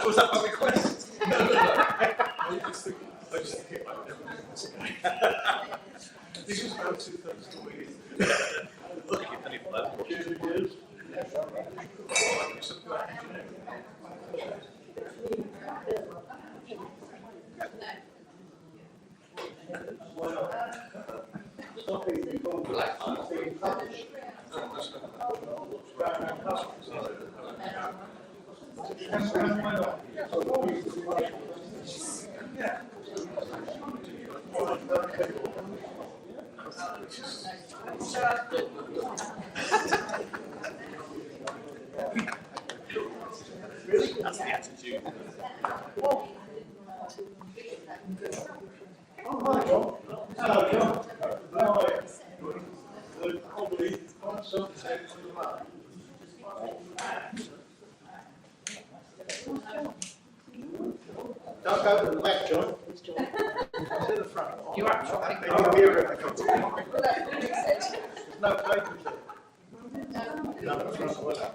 Was that my request? This was about 2/3 the way. Look, you've done it well. That's the attitude. Hello, John. How are you? Don't go to the left, John. To the front. You are talking. Then you'll hear everything. There's no papers there. No, the front was up.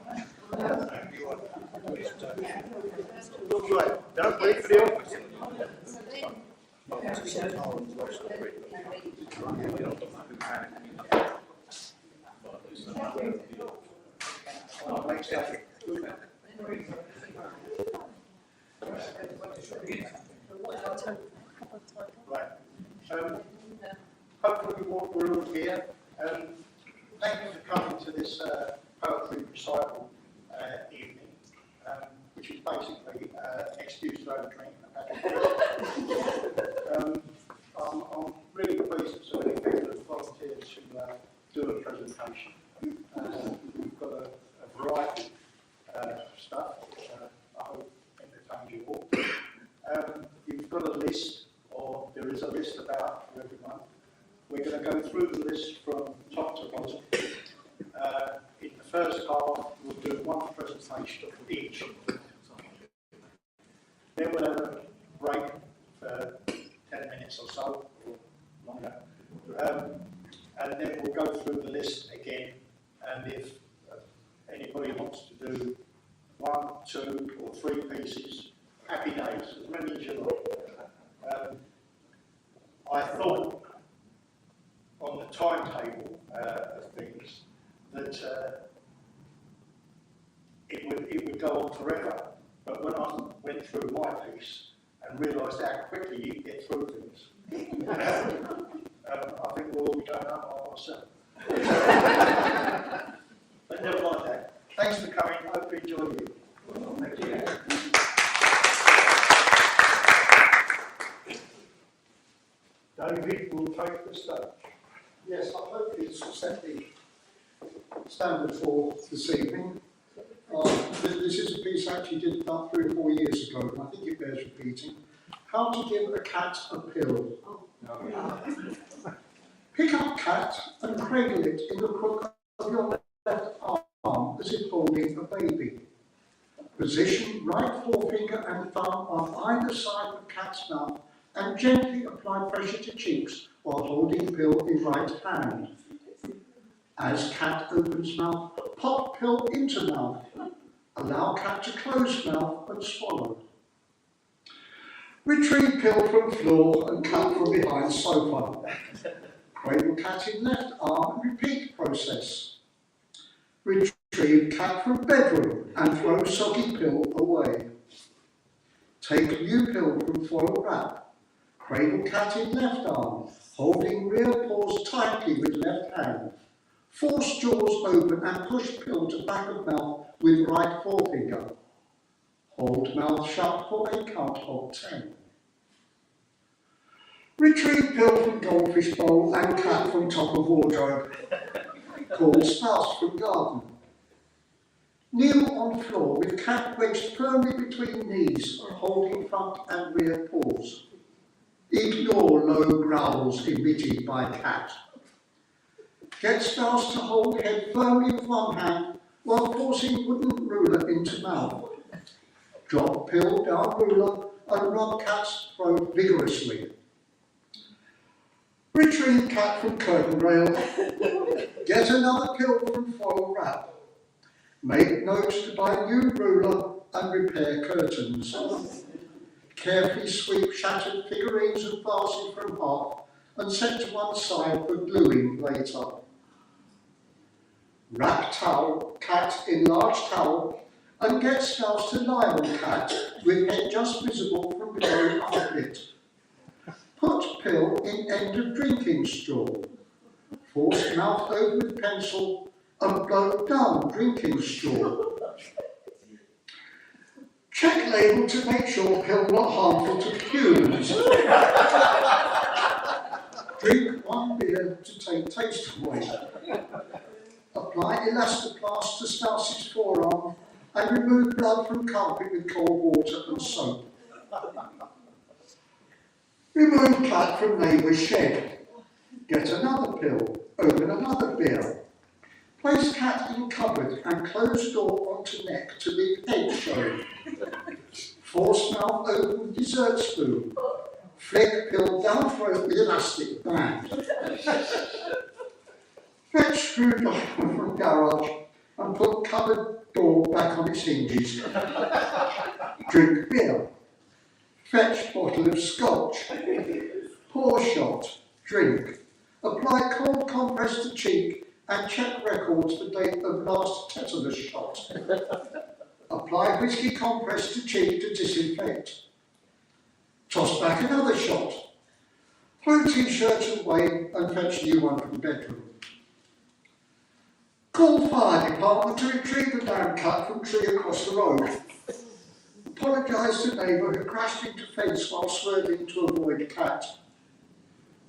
Looks like, don't wait for the office. Oh, makes sense. Right. Hopefully we're all here. Thank you for coming to this poetry recital evening, which is basically an excuse to have a drink and I'm really pleased that so many people have volunteered to do a presentation. We've got a variety of stuff. I hope entertains you all. You've got a list, or there is a list about for everyone. We're going to go through the list from top to bottom. In the first half, we'll do one presentation each. Then we'll have a break for 10 minutes or so, or longer. And then we'll go through the list again. And if anybody wants to do 1, 2, or 3 pieces, happy days, as many as you like. I thought on the timetable of things that it would go on forever, but when I went through my piece and realised how quickly you can get through things, I think we'll all be going up ourselves. But never mind that. Thanks for coming. I hope you enjoy it. Thank you. David will take the stage. Yes, I hope it's set the standard for this evening. This is a piece I actually did about 3 or 4 years ago, and I think it bears repeating. How to give a cat a pill. Pick up cat and cradle it in the crook of your left arm as if holding a baby. Position right forefinger and thumb on either side of cat's mouth and gently apply pressure to cheeks while holding pill in right hand. As cat opens mouth, pop pill into mouth. Allow cat to close mouth and swallow. Retrieve pill from floor and cat from behind sofa. Cradle cat in left arm and repeat process. Retrieve cat from bedroom and throw soggy pill away. Take new pill from foil wrap. Cradle cat in left arm, holding rear paws tightly with left hand. Force jaws open and push pill to back of mouth with right forefinger. Hold mouth shut for a count of 10. Retrieve pill from goldfish bowl and cat from top of wardrobe. Call spouse from garden. Kneel on floor with cat wedged firmly between knees, holding front and rear paws. Ignore low growls emitted by cat. Get spouse to hold head firmly with one hand while forcing wooden ruler into mouth. Drop pill down ruler and rub cat's throat vigorously. Retrieve cat from curtain rail. Get another pill from foil wrap. Make notes to buy new ruler and repair curtains. Carefully sweep shattered figurines and vases from half and set to one side for gluing later. Wrap towel, cat in large towel, and get spouse to lie on cat with head just visible from below armpit. Put pill in end of drinking straw. Force mouth over with pencil and blow down drinking straw. Check label to make sure pill not harmful to humans. Drink 1 beer to take taste away. Apply elastoplast to spouse's forearm and remove blood from carpet with cold water and soap. Remove cat from neighbour's shed. Get another pill. Open another beer. Place cat in cupboard and close door onto neck to leave head showing. Force mouth open dessert spoon. Flick pill down throat with elastic band. Fetch screwdriver from garage and put cupboard door back on its hinges. Drink beer. Fetch bottle of scotch. Pour shot. Drink. Apply cold compress to cheek and check records for date of last tetanus shot. Apply whiskey compress to cheek to disinfect. Toss back another shot. Throw t-shirt away and fetch new one from bedroom. Call fire department to retrieve the damn cat from tree across the road. Apologise to neighbour who crashed into fence while swerving to avoid cat.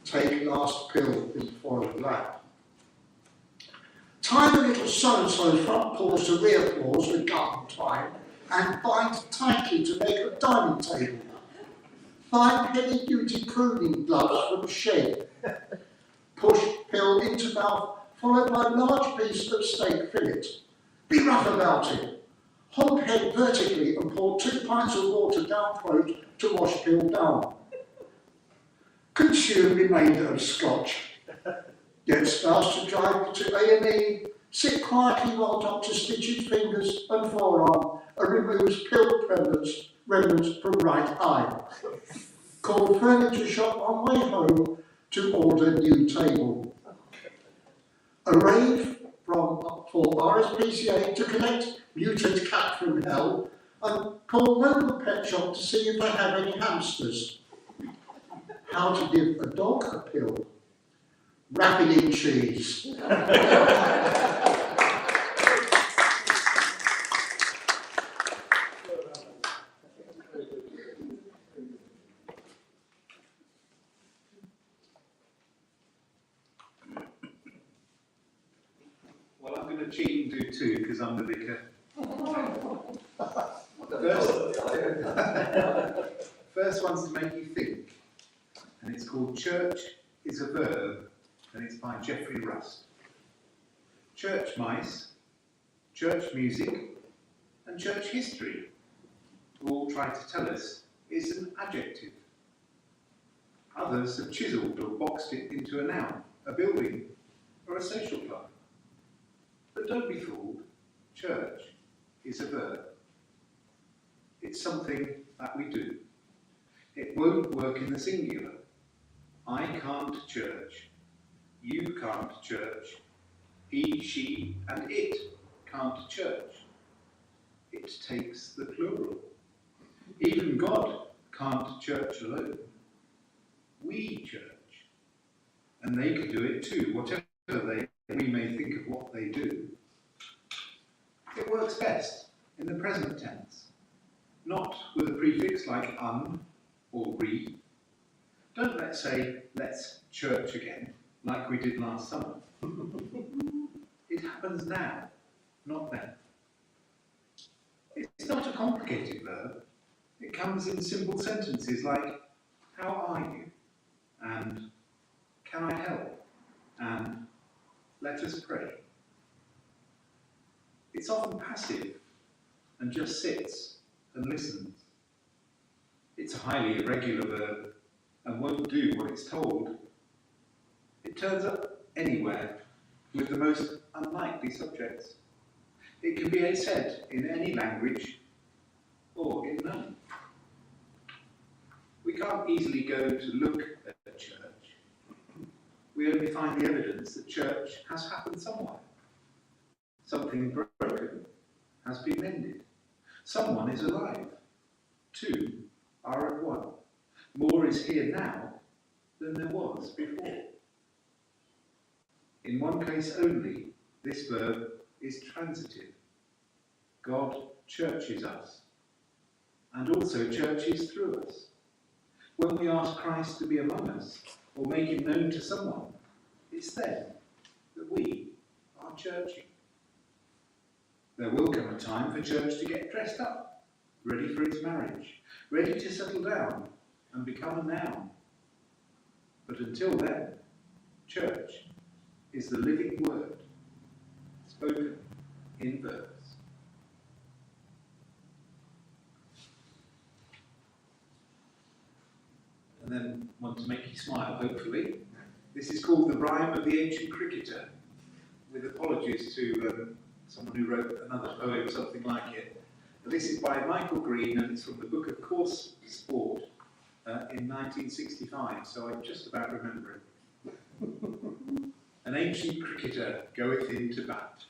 Take last pill in foiled lap. Tie the little so-and-so's front paws to rear paws with garden twine and bind tightly to make a dining table. Find heavy-duty pruning gloves from shed. Push pill into mouth, followed by a large piece of steak fillet. Be rough about it. Hold head vertically and pour 2 pints of water down throat to wash pill down. Consume remainder of scotch. Get spouse to drive to A&E. Sit quietly while doctor stitches fingers and forearm and removes pill remnants from right eye. Call furniture shop on way home to order new table. A rave for RSPCA to collect mutant cat from hell and call local pet shop to see if they have any hamsters. How to give a dog a pill. Wrap it in cheese. Well, I'm going to cheat and do 2 because I'm the vicar. First one's to make you think, and it's called Church is a Verb, and it's by Geoffrey Rust. Church mice, church music, and church history all try to tell us it's an adjective. Others have chiselled or boxed it into a noun, a building, or a social club. But don't be fooled, church is a verb. It's something that we do. It won't work in the singular. I can't church. You can't church. He, she, and it can't church. It takes the plural. Even God can't church alone. We church. And they can do it too, whatever we may think of what they do. It works best in the present tense, not with a prefix like or re. Don't let's say, let's church again, like we did last summer. It happens now, not then. It's not a complicated verb. It comes in simple sentences like, how are you? And, can I help? And, let us pray. It's often passive and just sits and listens. It's a highly irregular verb and won't do what it's told. It turns up anywhere with the most unlikely subjects. It can be said in any language or in none. We can't easily go to look at a church. We only find the evidence that church has happened somewhere. Something broken has been mended. Someone is alive. 2 are at 1. More is here now than there was before. In one case only, this verb is transitive. God churches us, and also churches through us. When we ask Christ to be among us, or make him known to someone, it's then that we are churching. There will come a time for church to get dressed up, ready for its marriage, ready to settle down and become a noun. But until then, church is the living word, spoken in verse. And then one to make you smile, hopefully. This is called The Rhyme of the Ancient Cricketer, with apologies to someone who wrote another poem, something like it. But this is by Michael Green, and it's from the book of Course Sport in 1965, so I just about remember it. An ancient cricketer goeth in to bat.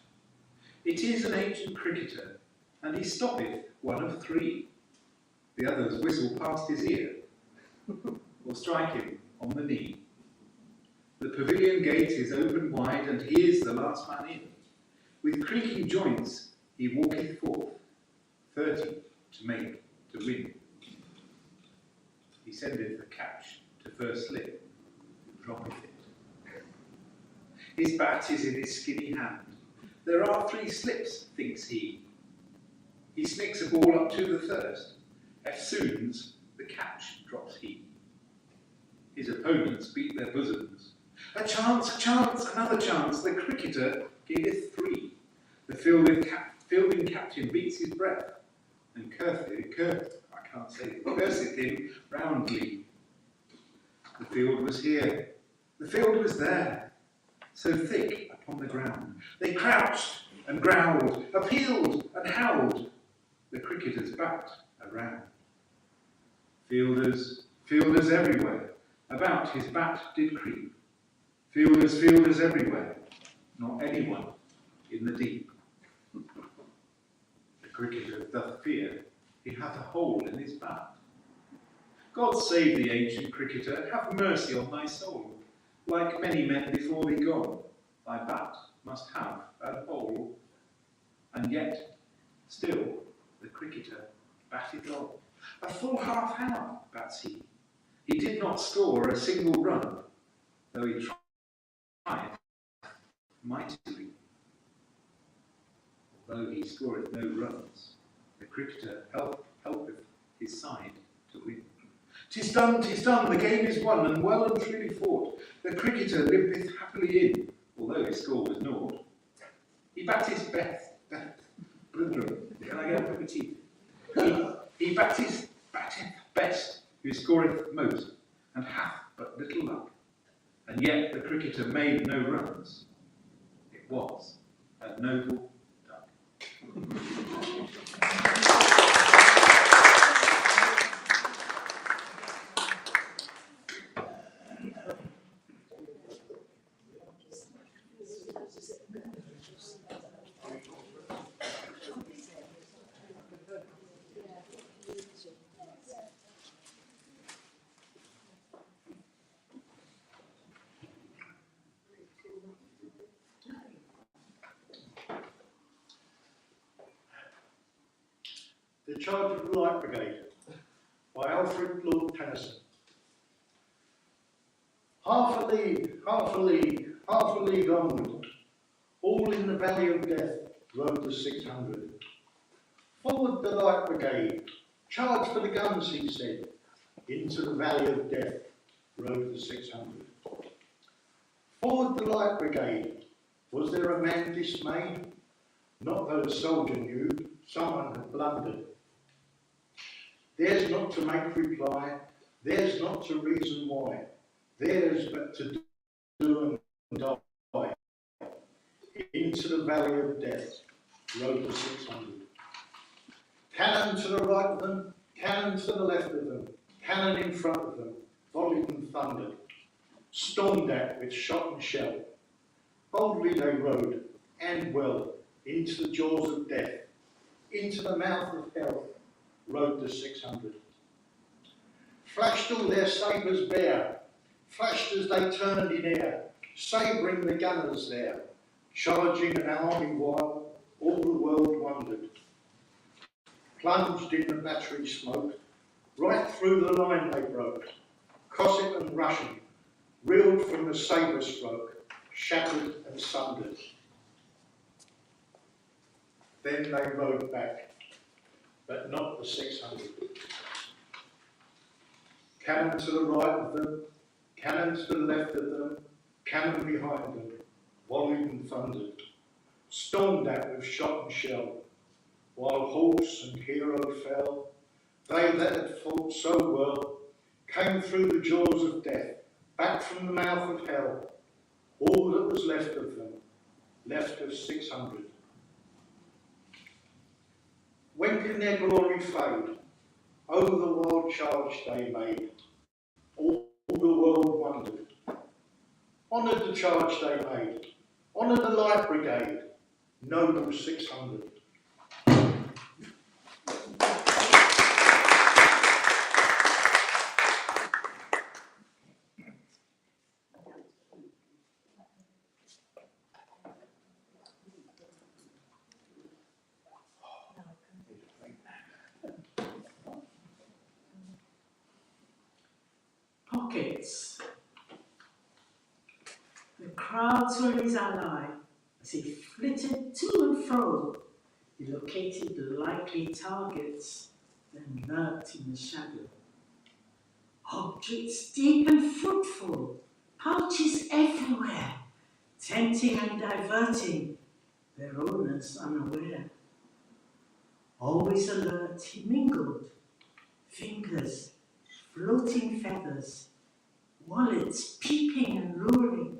It is an ancient cricketer, and he stoppeth one of three. The others whistle past his ear, or strike him on the knee. The pavilion gate is open wide, and he is the last man in. With creaking joints he walketh forth, 30 to make to win. He sendeth the catch to first slip, droppeth it. His bat is in his skinny hand. There are 3 slips, thinks he. He snicks a ball up to the first. Eftsoons the catch drops he. His opponents beat their bosoms. A chance, another chance. The cricketer giveth 3. The fielding captain beats his breath, and curseth him roundly. The field was here, the field was there, so thick upon the ground. They crouched and growled, appealed and howled. The cricketers backed around. Fielders everywhere, about his bat did creep. Fielders everywhere, not anyone in the deep. The cricketer doth fear, he hath a hole in his bat. God save the ancient cricketer, have mercy on thy soul. Like many men before thee gone, thy bat must have a hole. And yet, still, the cricketer batteth on. A full half hour bats he. He did not score a single run, though he tried mightily. Although he scoreth no runs, the cricketer helpeth his side to win. 'Tis done, the game is won, and well and truly fought. The cricketer limpeth happily in, although his score was naught. He batteth best. Can I get up with teeth? He batteth best, who scoreth most, and hath but little luck. And yet the cricketer made no runs. It was a noble duck. The Charge of the Light Brigade by Alfred Lord Tennyson. Half a league onward, all in the valley of death, rode the 600. Forward the Light Brigade, charge for the guns, he said. Into the valley of death, rode the 600. Forward the Light Brigade, was there a man dismayed? Not though the soldier knew, someone had blundered. Theirs not to make reply, theirs not to reason why, theirs but to do and die. Into the valley of death, rode the 600. Cannon to the right of them, cannon to the left of them, cannon in front of them, volleyed and thundered, stormed at with shot and shell. Boldly they rode, and well, into the jaws of death, into the mouth of hell, rode the 600. Flashed all their sabres bare, flashed as they turned in air, sabring the gunners there, charging an army while all the world wondered. Plunged in the battery smoke, right through the line they broke, Cossack and Russian, reeled from the sabre stroke, shattered and sundered. Then they rode back, but not the 600. Cannon to the right of them, cannon to the left of them, cannon behind them, volleyed and thundered, stormed at with shot and shell, while horse and hero fell. They that had fought so well came through the jaws of death, back from the mouth of hell. All that was left of them, left of 600. When can their glory fade? Oh, the wild charge they made. All the world wondered. Honoured the charge they made. Honoured the Light Brigade. Noble 600. Pockets. The crowds were his ally as he flitted to and fro. He located the likely targets, then lurked in the shadow. Objects deep and fruitful, pouches everywhere, tempting and diverting, their owners unaware. Always alert, he mingled, fingers, floating feathers, wallets peeping and luring.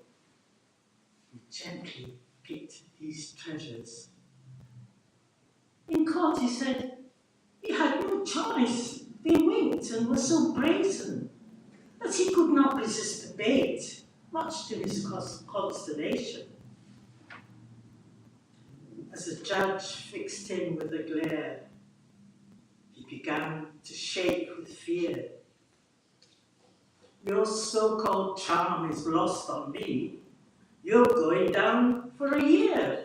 He gently picked these treasures. In court he said he had no choice. They winked and were so brazen that he could not resist the bait, much to his consternation. As the judge fixed him with a glare, he began to shake with fear. Your so-called charm is lost on me. You're going down for a year.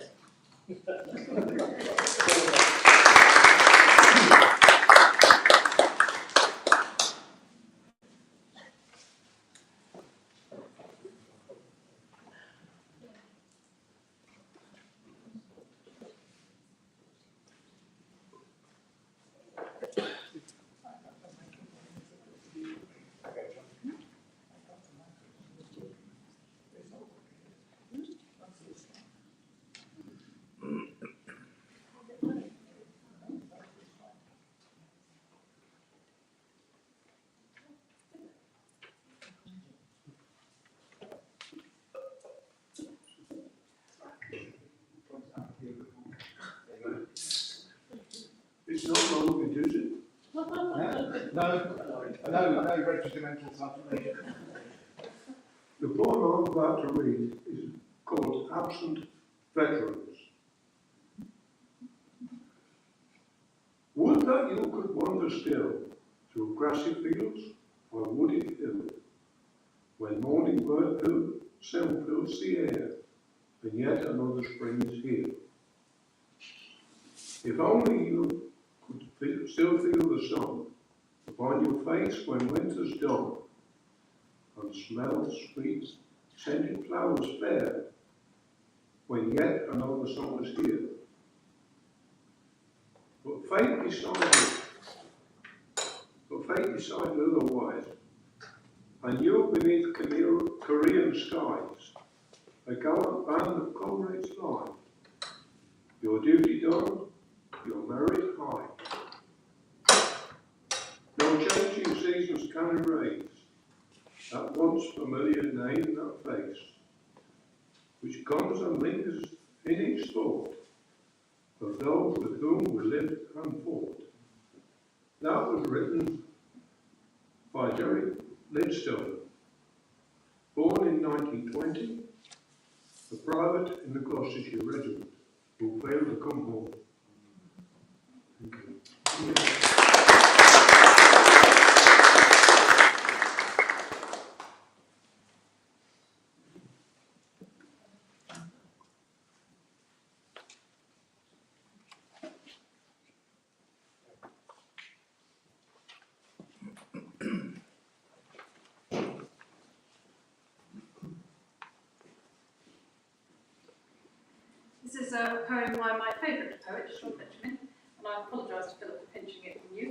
It's not long with it, is it? No regimental information. The poem I'm about to read is called Absent Veterans. Would that you could wander still through grassy fields or wooded hill, when morning bird sound fills the air, and yet another spring is here. If only you could still feel the sun upon your face when winter's done, and smell sweet scented flowers fair, when yet another summer's here. But fate decided otherwise, and you beneath Korean skies, a gallant band of comrades lie. Your duty done, your merit high. No changing seasons can erase that once familiar name, that face, which comes and lingers in each thought of those with whom we lived and fought. That was written by Jerry Lidstone, born in 1920, a private in the Gloucestershire Regiment, who failed to come home. Thank you. This is a poem by my favourite poet, Sean Benjamin, and I apologise to Philip for pinching it from you.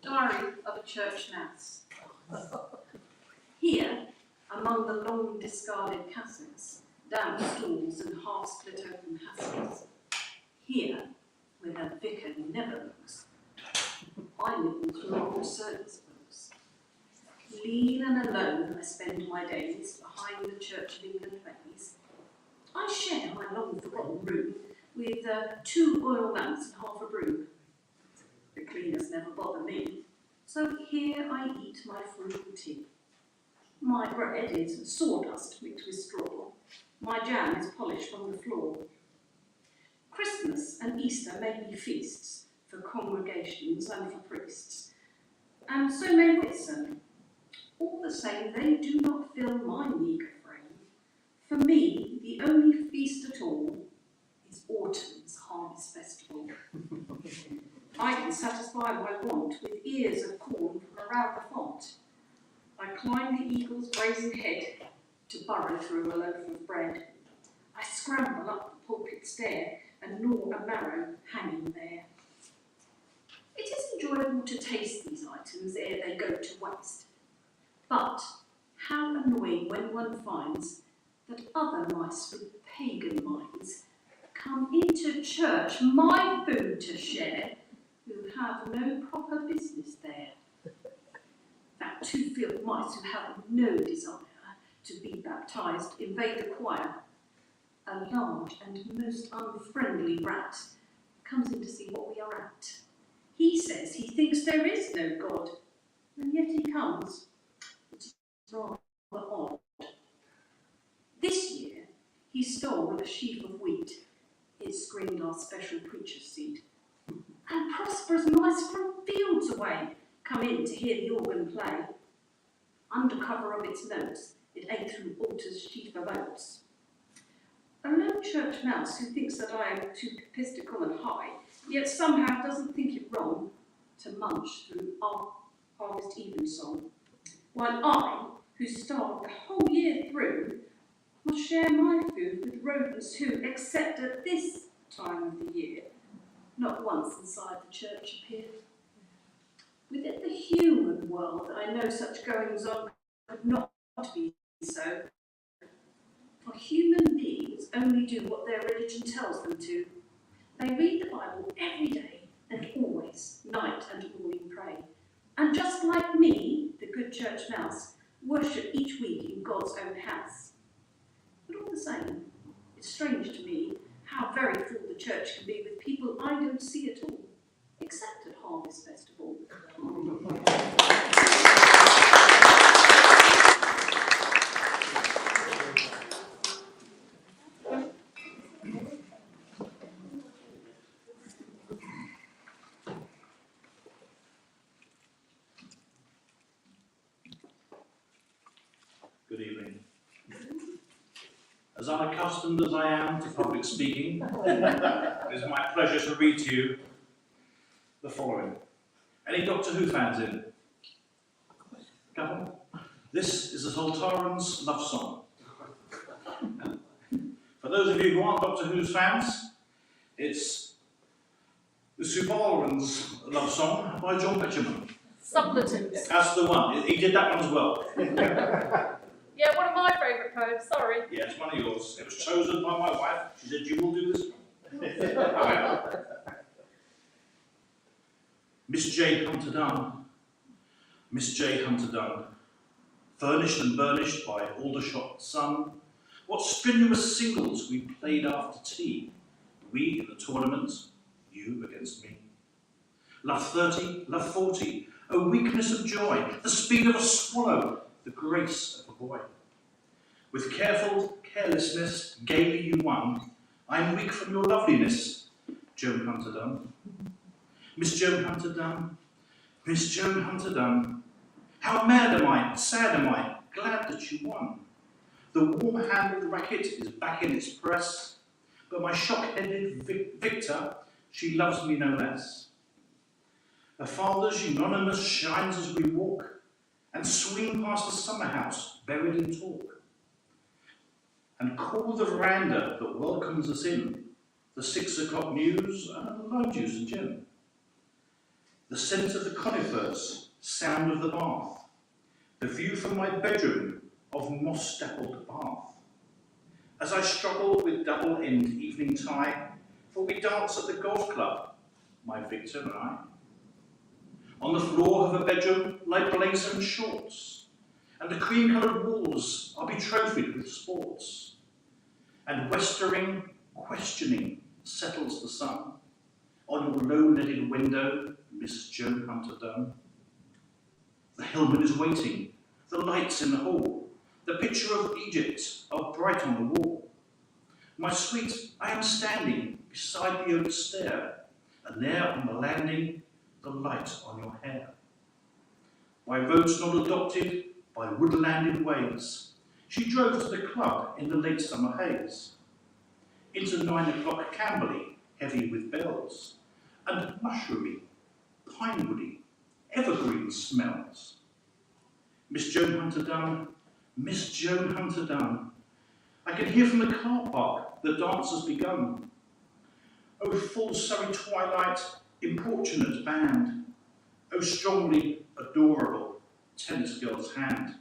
Diary of a Church Mouse. Here, among the long discarded cassets, damp stalls and half-split open hassles. Here, where the vicar never looks, I nibble through old service books. Lean and alone I spend my days behind the Church of England plays. I share my long forgotten room with 2 oil lamps and half a broom. The cleaners never bother me, so here I eat my frugal tea. My bread is sawdust mixed with straw. My jam is polished from the floor. Christmas and Easter may be feasts for congregations and for priests, and so may Whitsun. All the same, they do not fill my meagre frame. For me, the only feast at all is autumn's harvest festival. I can satisfy my want with ears of corn from around the font. I climb the eagle's brazen head to burrow through a loaf of bread. I scramble up the pulpit stair and gnaw a marrow hanging there. It is enjoyable to taste these items ere they go to waste. But how annoying when one finds that other mice with pagan minds come into church my food to share, who have no proper business there. That 2 field mice who have no desire to be baptised invade the choir. A large and most unfriendly rat comes in to see what we are at. He says he thinks there is no God, and yet he comes. It's rather odd. This year, he stole a sheaf of wheat. It screamed our special preacher's seed. And prosperous mice from fields away come in to hear the organ play. Under cover of its notes, it ate through Altar's sheaf of oats. A lone church mouse who thinks that I am too papistical and high, yet somehow doesn't think it wrong to munch through our harvest evensong, while I, who starve the whole year through, must share my food with rodents who, except at this time of the year, not once inside the church appear. Within the human world, I know such goings on could not be so. For human beings only do what their religion tells them to. They read the Bible every day and always, night and morning pray. And just like me, the good church mouse, worship each week in God's own house. But all the same, it's strange to me how very full the church can be with people I don't see at all, except at Harvest Festival. Good evening. As unaccustomed as I am to public speaking, it is my pleasure to read to you the following. Any Doctor Who fans in? Couple? This is the Zoltaran's love song. For those of you who aren't Doctor Who's fans, it's the Subaruans love song by John Betjeman. Suppletons. That's the one. He did that one as well. Yeah, one of my favourite poems, sorry. Yeah, it's one of yours. It was chosen by my wife. She said, you will do this one. Miss J. Hunter Dunn. Miss J. Hunter Dunn. Furnished and burnished by Aldershot sun. What strenuous singles we played after tea. We in the tournament, you against me. Love 30, love 40. A weakness of joy. The speed of a swallow. The grace of a boy. With careful carelessness, gaily you won. I am weak from your loveliness, Joan Hunter Dunn. Miss Joan Hunter Dunn, Miss Joan Hunter Dunn. How mad am I, sad am I, glad that you won. The warm-handled racket is back in its press, but my shock-headed victor, she loves me no less. Her father's unanimous shines as we walk, and swing past the summer house, buried in talk. And call the veranda that welcomes us in, the 6 o'clock news, and lime juice and gin. The scent of the conifers, sound of the bath, the view from my bedroom of moss-dappled bath. as I struggle with double-end evening tie, for we dance at the golf club, my Victor and I. On the floor of a bedroom lie blazer and shorts, and the cream-coloured walls are betrophied with sports. And westering, questioning settles the sun on your low-leaded window, Miss Joan Hunter Dunn. The hillman is waiting, the lights in the hall, the picture of Egypt are bright on the wall. My sweet, I am standing beside the oak stair, and there on the landing, the light on your hair. By roads not adopted, by woodlanded ways, she drove to the club in the late summer haze. Into 9 o'clock Camberley, heavy with bells, and mushroomy, pinewoody, evergreen smells. Miss Joan Hunter Dunn, Miss Joan Hunter Dunn, I can hear from the car park the dance has begun. Oh, full Surrey twilight, importunate band, oh, strongly adorable tennis girl's hand.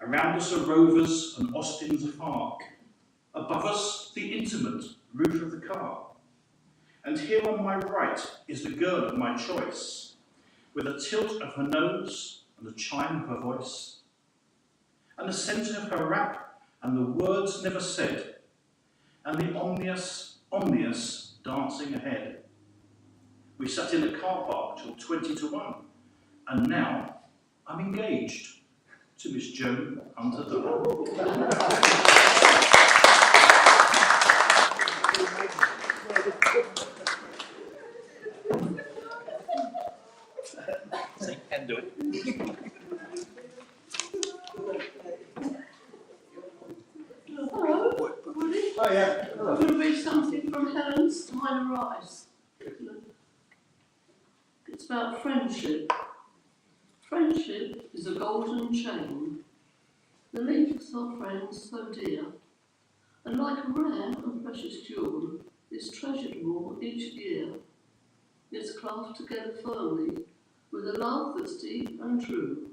Around us are Rovers and Austins afar, above us the intimate roof of the car. And here on my right is the girl of my choice, with a tilt of her nose and the chime of her voice, and the centre of her wrap and the words never said, and the omnious dancing ahead. We sat in the car park till 20 to 1, and now I'm engaged to Miss Joan Hunter Dunn. Can do it. Hello, everybody. Oh, yeah. I'm going to read something from Helen Steiner Rice. It's about friendship. Friendship is a golden chain that links our friends so dear, and like a rare and precious jewel, is treasured more each year. It's clasped together firmly with a love that's deep and true,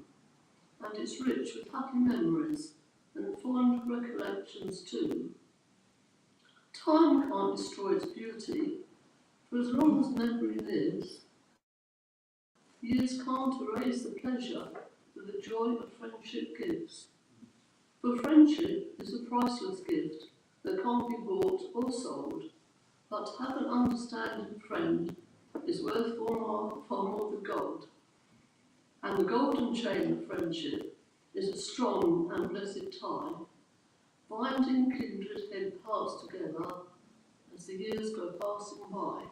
and it's rich with happy memories and fond recollections too. Time can't destroy its beauty, for as long as memory lives, years can't erase the pleasure that the joy of friendship gives. For friendship is a priceless gift that can't be bought or sold, but to have an understanding friend is worth far more than gold. And the golden chain of friendship is a strong and blessed tie, binding kindred head parts together as the years go passing by.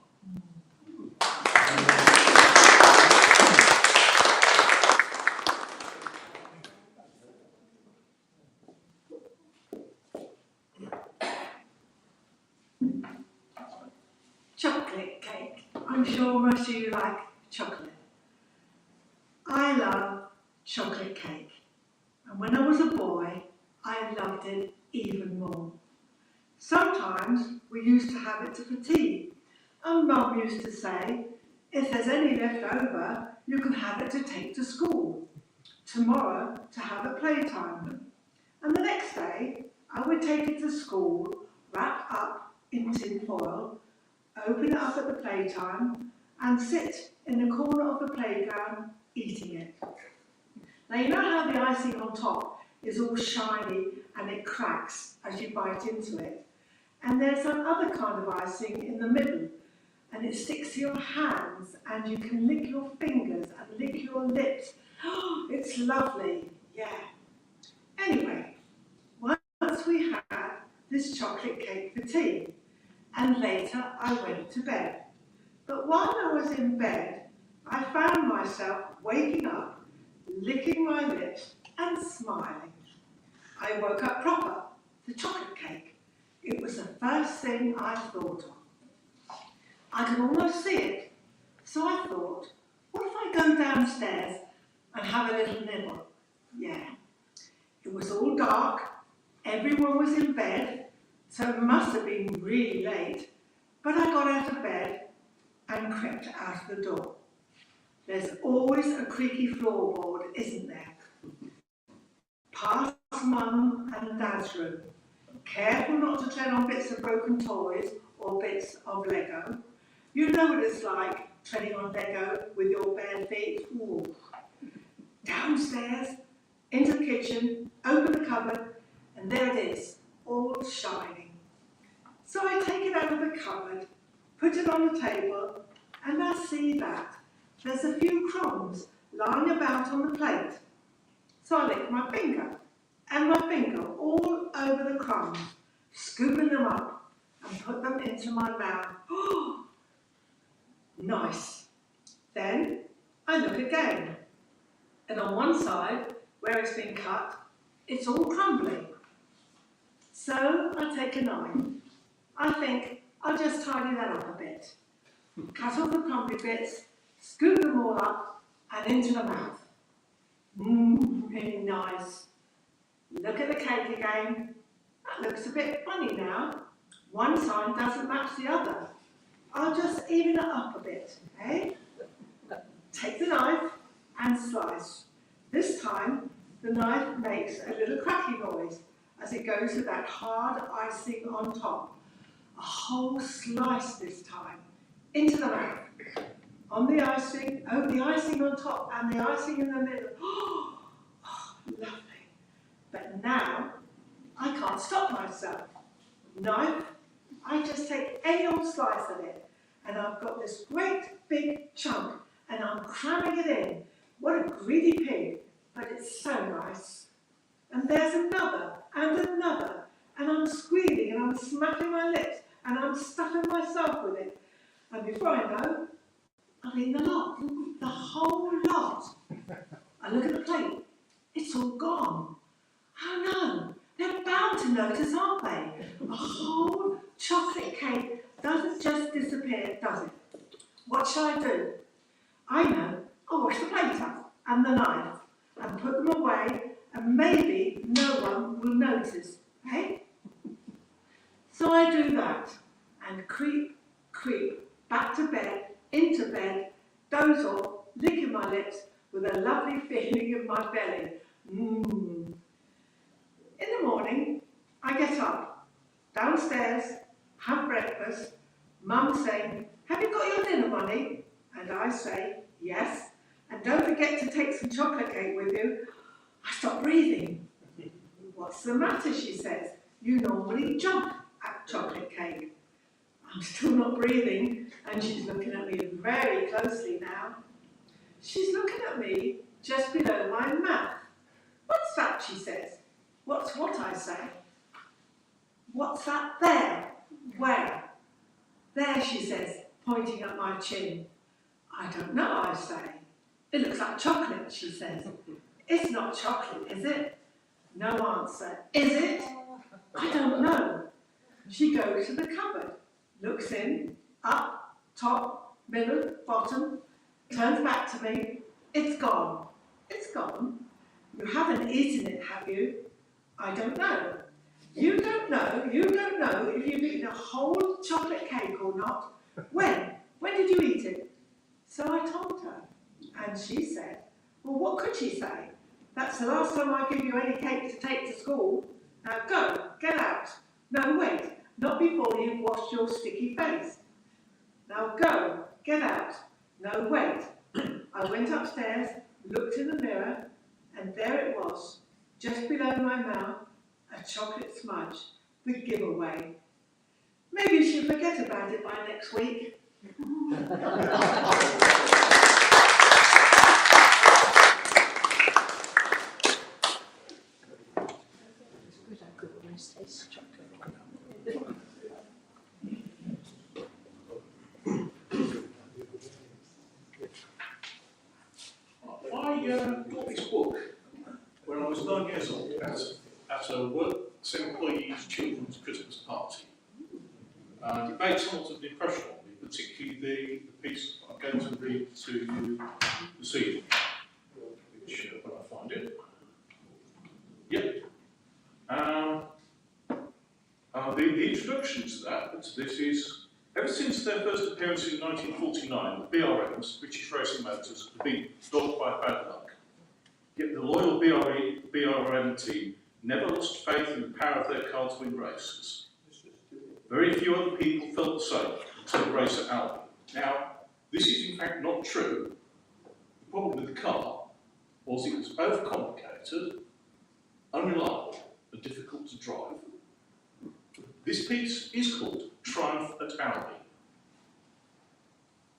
Chocolate cake. I'm sure most of you like chocolate. I love chocolate cake. And when I was a boy, I loved it even more. Sometimes we used to have it for tea. And Mum used to say, if there's any left over, you can have it to take to school. Tomorrow to have at playtime. And the next day, I would take it to school, wrapped up in tin foil, open it up at the playtime, and sit in the corner of the playground eating it. Now you know how the icing on top is all shiny and it cracks as you bite into it. And there's some other kind of icing in the middle, and it sticks to your hands and you can lick your fingers and lick your lips. Oh, it's lovely, yeah. Anyway, once we had this chocolate cake for tea, and later I went to bed. But while I was in bed, I found myself waking up, licking my lips and smiling. I woke up proper, the chocolate cake. It was the first thing I thought of. I could almost see it, so I thought, what if I go downstairs and have a little nibble? Yeah. It was all dark, everyone was in bed, so it must have been really late, but I got out of bed and crept out of the door. There's always a creaky floorboard, isn't there? Past Mum and Dad's room, Careful not to tread on bits of broken toys or bits of Lego. You know what it's like treading on Lego with your bare feet. Ooh. Downstairs, into the kitchen, open the cupboard, and there it is, all shining. So I take it out of the cupboard, put it on the table, and I see that there's a few crumbs lying about on the plate. So I lick my finger, and my finger all over the crumbs, scooping them up and put them into my mouth. Oh, nice. Then I look again, and on one side, where it's been cut, it's all crumbly. So I take a knife. I think I'll just tidy that up a bit. Cut off the crumbly bits, scoop them all up, and into the mouth. Really nice. Look at the cake again. That looks a bit funny now. One side doesn't match the other. I'll just even it up a bit, eh? Take the knife and slice. This time, the knife makes a little cracky noise as it goes to that hard icing on top. A whole slice this time, into the mouth. On the icing, the icing on top and the icing in the middle. Oh, lovely. But now, I can't stop myself. Knife, I just take any old slice of it, and I've got this great big chunk, and I'm cramming it in. What a greedy pig, but it's so nice. And there's another, and I'm squealing, and I'm smacking my lips, and I'm stuffing myself with it. And before I know, I've eaten a lot, the whole lot. I look at the plate, it's all gone. Oh no, they're bound to notice, aren't they? A whole chocolate cake doesn't just disappear, does it? What shall I do? I know, I'll wash the plate up and the knife and put them away, and maybe no one will notice, eh? So I do that and creep back to bed, into bed, doze off, licking my lips with a lovely feeling in my belly. In the morning, I get up, downstairs, have breakfast, Mum saying, "Have you got your dinner money?" And I say, "Yes, and don't forget to take some chocolate cake with you." I stop breathing. "What's the matter?" she says. "You normally jump at chocolate cake." I'm still not breathing, and she's looking at me very closely now. She's looking at me just below my mouth. "What's that?" she says. "What's what?" I say. "What's that there?" "Where?" "There," she says, pointing at my chin. "I don't know," I say. "It looks like chocolate," she says. "It's not chocolate, is it?" No answer. "Is it?" "I don't know." She goes to the cupboard, looks in, up, top, middle, bottom, turns back to me. "It's gone." "It's gone? You haven't eaten it, have you?" "I don't know." You don't know if you've eaten a whole chocolate cake or not. When did you eat it?" So I told her, and she said, "Well, what could she say? That's the last time I give you any cake to take to school. Now go, get out. No, wait, not before you've washed your sticky face. Now go, get out. No, wait." I went upstairs, looked in the mirror, and there it was, just below my mouth, a chocolate smudge, the giveaway. Maybe she'll forget about it by next week. I got this book when I was 9 years old at a works employees' children's Christmas party. It made somewhat of an impression on me, particularly the piece I'm going to read to you this evening, which, when I find it, yep. The introduction to this is, ever since their first appearance in 1949, the BRMs, British Racing Motors, have been dogged by bad luck. Yet the loyal BRM team never lost faith in the power of their car to win races. Very few other people felt the same until the race at Albi. Now, this is in fact not true. The problem with the car was it was overcomplicated, unreliable, and difficult to drive. This piece is called Triumph at Albi.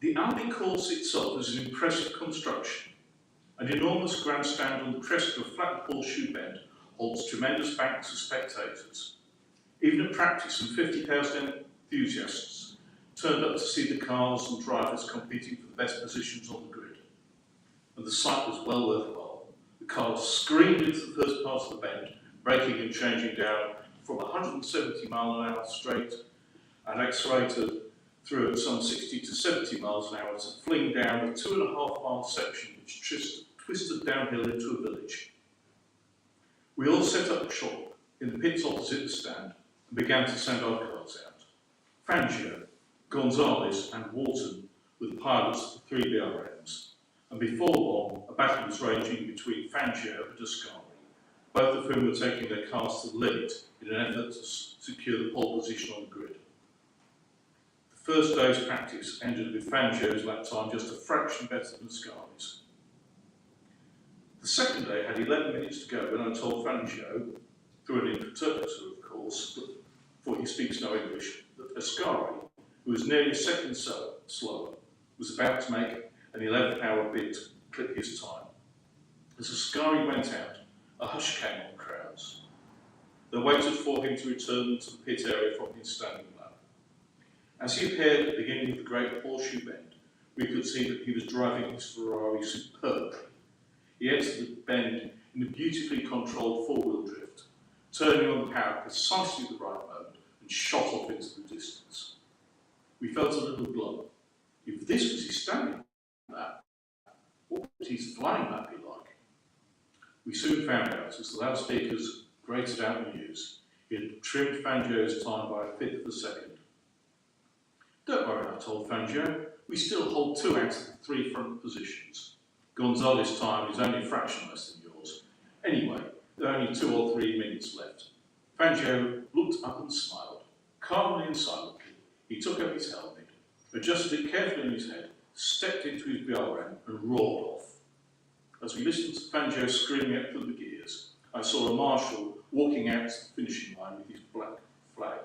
The Albi course itself is an impressive construction. An enormous grandstand on the crest of a flat horseshoe bend holds tremendous banks of spectators. Even at practice, some 50,000 enthusiasts turned up to see the cars and drivers competing for the best positions on the grid. And the sight was well worthwhile. The cars screamed into the first part of the bend, braking and changing down from 170 mile an hour straight and accelerated through at some 60 to 70 miles an hour to fling down a 2.5 mile section which twisted downhill into a village. We all set up shop in the pits opposite the stand and began to send our cars out. Fangio, Gonzalez and Wharton were the pilots of the 3 BRMs, and before long a battle was raging between Fangio and Ascari, both of whom were taking their cars to the limit in an effort to secure the pole position on the grid. The first day's practice ended with Fangio's lap time just a fraction better than Ascari's. The second day had 11 minutes to go when I told Fangio, through an interpreter of course, for he speaks no English, that Ascari, who was nearly a second slower, was about to make an 11-hour bid to clip his time. As Ascari went out, a hush came on crowds. They waited for him to return to the pit area from his standing lap. As he appeared at the beginning of the great horseshoe bend, we could see that he was driving his Ferrari superbly. He entered the bend in a beautifully controlled four-wheel drift, turning on the power precisely at the right moment and shot off into the distance. We felt a little glum. If this was his standing lap, what would his flying lap be like? We soon found out, as the loudspeakers grated out the news, he had trimmed Fangio's time by 1/5 of a second. Don't worry, I told Fangio, we still hold 2 out of the 3 front positions. Gonzalez's time is only a fraction less than yours. Anyway, there are only 2 or 3 minutes left. Fangio looked up and smiled. Calmly and silently, he took up his helmet, adjusted it carefully in his head, stepped into his BRM and roared off. As we listened to Fangio screaming out through the gears, I saw a marshal walking out to the finishing line with his black flag.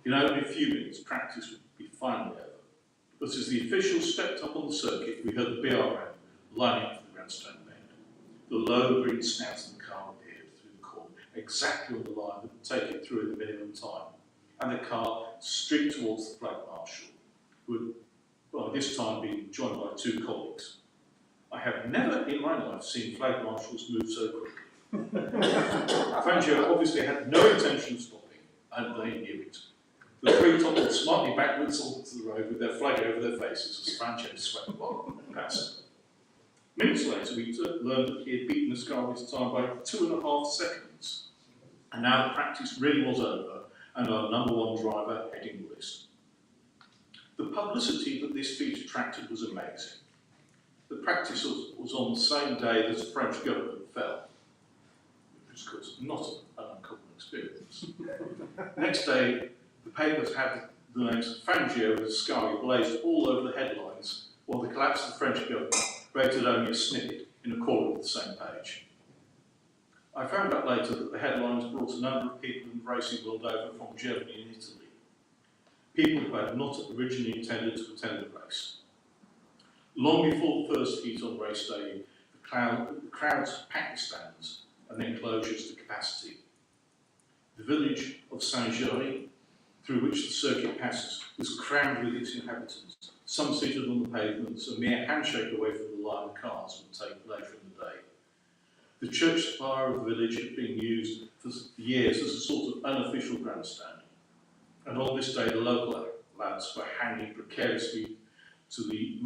In only a few minutes, practice would be finally over. But as the officials stepped up on the circuit, we heard the BRM lining up for the grandstand bend. The low green snout of the car appeared through the corner, exactly on the line that would take it through in the minimum time, and the car streaked towards the flag marshal, who had, by this time, been joined by 2 colleagues. I have never in my life seen flag marshals move so quickly. Fangio obviously had no intention of stopping, and they knew it. The 3 toppled smartly backwards onto the road with their flag over their faces as Fangio swept past them. Minutes later, we learned that he had beaten Ascari's time by 2.5 seconds. And now the practice really was over, and our #1 driver heading the list. The publicity that this feat attracted was amazing. The practice was on the same day that the French government fell, which was, of course, not an uncommon experience. Next day, the papers had the names Fangio and Ascari blazed all over the headlines, while the collapse of the French government rated only a snippet in a corner of the same page. I found out later that the headlines brought a number of people in the racing world over from Germany and Italy, people who had not originally intended to attend the race. Long before the first heat on race day, the crowds packed the stands and enclosures to capacity. The village of Saint-Géry, through which the circuit passes, was crammed with its inhabitants, some seated on the pavements, a mere handshake away from the line of cars would take later in the day. The church spire of the village had been used for years as a sort of unofficial grandstand, and on this day the local lads were hanging precariously to the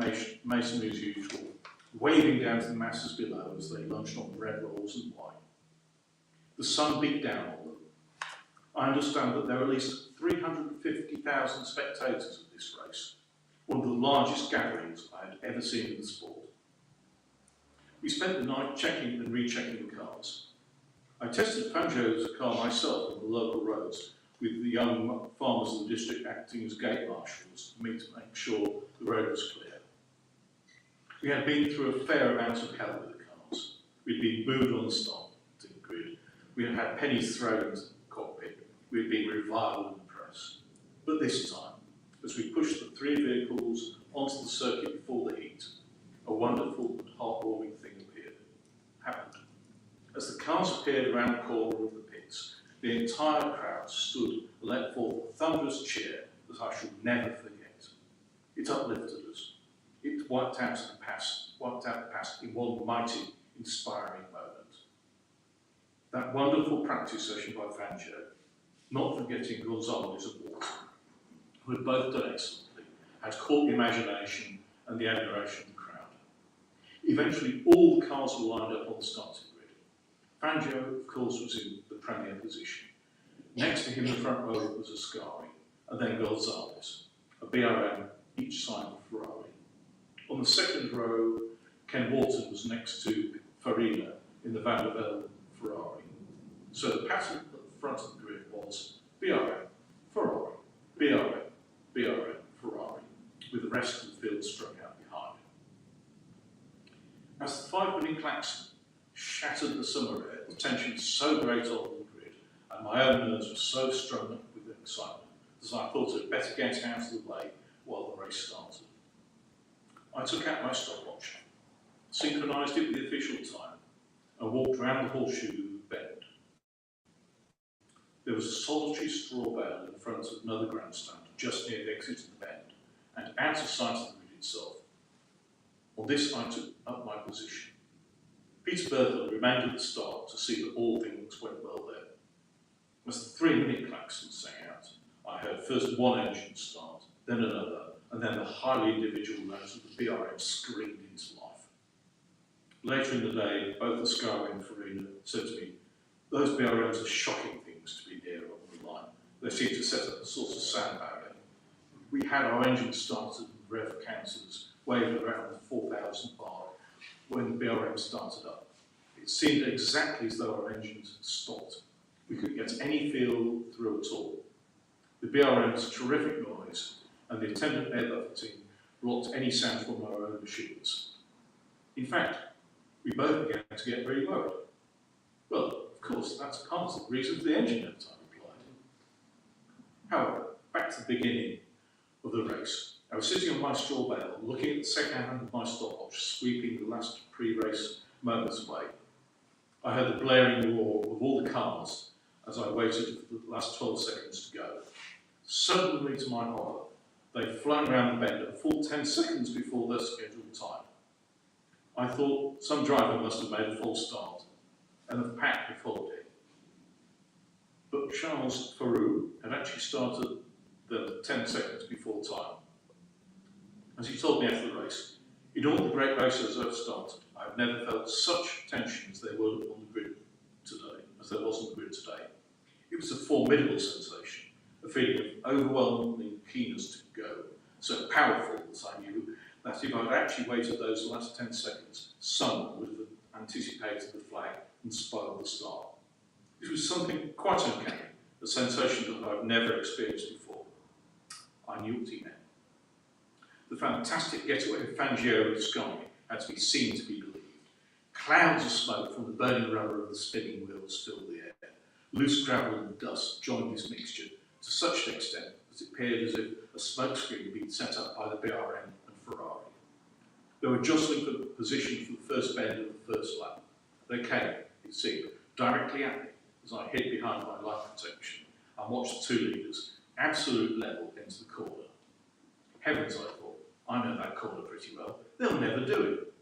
masonry as usual, waving down to the masses below as they lunched on bread rolls and wine. The sun beat down on them. I understand that there are at least 350,000 spectators of this race, one of the largest gatherings I had ever seen in the sport. We spent the night checking and rechecking the cars. I tested Fangio's car myself on the local roads, with the young farmers in the district acting as gate marshals for me to make sure the road was clear. We had been through a fair amount of hell with the cars. We'd been booed on the starting grid. We had had pennies thrown into the cockpit. We'd been reviled in the press. But this time, as we pushed the 3 vehicles onto the circuit before the heat, a wonderful and heartwarming thing happened. As the cars appeared around the corner of the pits, the entire crowd stood and let forth a thunderous cheer that I shall never forget. It uplifted us. It wiped out the past in one mighty, inspiring moment. That wonderful practice session by Fangio, not forgetting Gonzalez and Walton, who had both done excellently, had caught the imagination and the admiration of the crowd. Eventually, all the cars were lined up on the starting grid. Fangio, of course, was in the premier position. Next to him in the front row was Ascari, and then Gonzalez, a BRM each side of Ferrari. On the second row, Ken Walton was next to Farina in the Van der Velde Ferrari. So the pattern at the front of the grid was BRM, Ferrari, BRM, BRM, Ferrari, with the rest of the field strung out behind. As the 5-minute klaxon shattered the summer air, the tension was so great on the grid, and my own nerves were so strung up with excitement, that I thought I'd better get out of the way while the race started. I took out my stopwatch, synchronised it with the official time, and walked round the horseshoe bend. There was a solitary straw bale in front of another grandstand just near the exit of the bend, and out of sight of the grid itself. On this I took up my position. Peter Berthel remained at the start to see that all things went well there. As the 3-minute klaxon sang out, I heard first one engine start, then another, and then the highly individual notes of the BRM screamed into life. Later in the day, both Ascari and Farina said to me, "Those BRMs are shocking things to be near on the line. They seem to set up a sort of sound barrier. We had our engines started and rev counters waved around the 4,000 bar when the BRM started up. It seemed exactly as though our engines had stopped. We couldn't get any feel through at all. The BRM's terrific noise and the attendant air buffeting blocked any sound from our own machines. In fact, we both began to get very worried. Well, of course, that's part of the reason for the engine note I applied. However, back to the beginning of the race. I was sitting on my straw bale, looking at the second hand of my stopwatch, sweeping the last pre-race moments away. I heard the blaring roar of all the cars as I waited for the last 12 seconds to go. Suddenly, to my horror, they'd flown around the bend a full 10 seconds before their scheduled time. I thought some driver must have made a false start, and the pack had followed him. But Charles Faroux had actually started the 10 seconds before time. As he told me after the race, in all the great races I've started, I've never felt such tension as there was on the grid today. It was a formidable sensation, a feeling of overwhelming keenness to go, so powerful that I knew that if I'd actually waited those last 10 seconds, someone would have anticipated the flag and spoiled the start. It was something quite uncanny, a sensation that I've never experienced before. I knew what he meant. The fantastic getaway of Fangio and Ascari had to be seen to be believed. Clouds of smoke from the burning rubber of the spinning wheels filled the air. Loose gravel and dust joined this mixture to such an extent that it appeared as if a smokescreen had been set up by the BRM and Ferrari. They were jostling for the position for the first bend of the first lap. They came, it seemed, directly at me as I hid behind my life protection and watched the two leaders, absolute level, into the corner. Heavens, I thought, I know that corner pretty well. They'll never do it.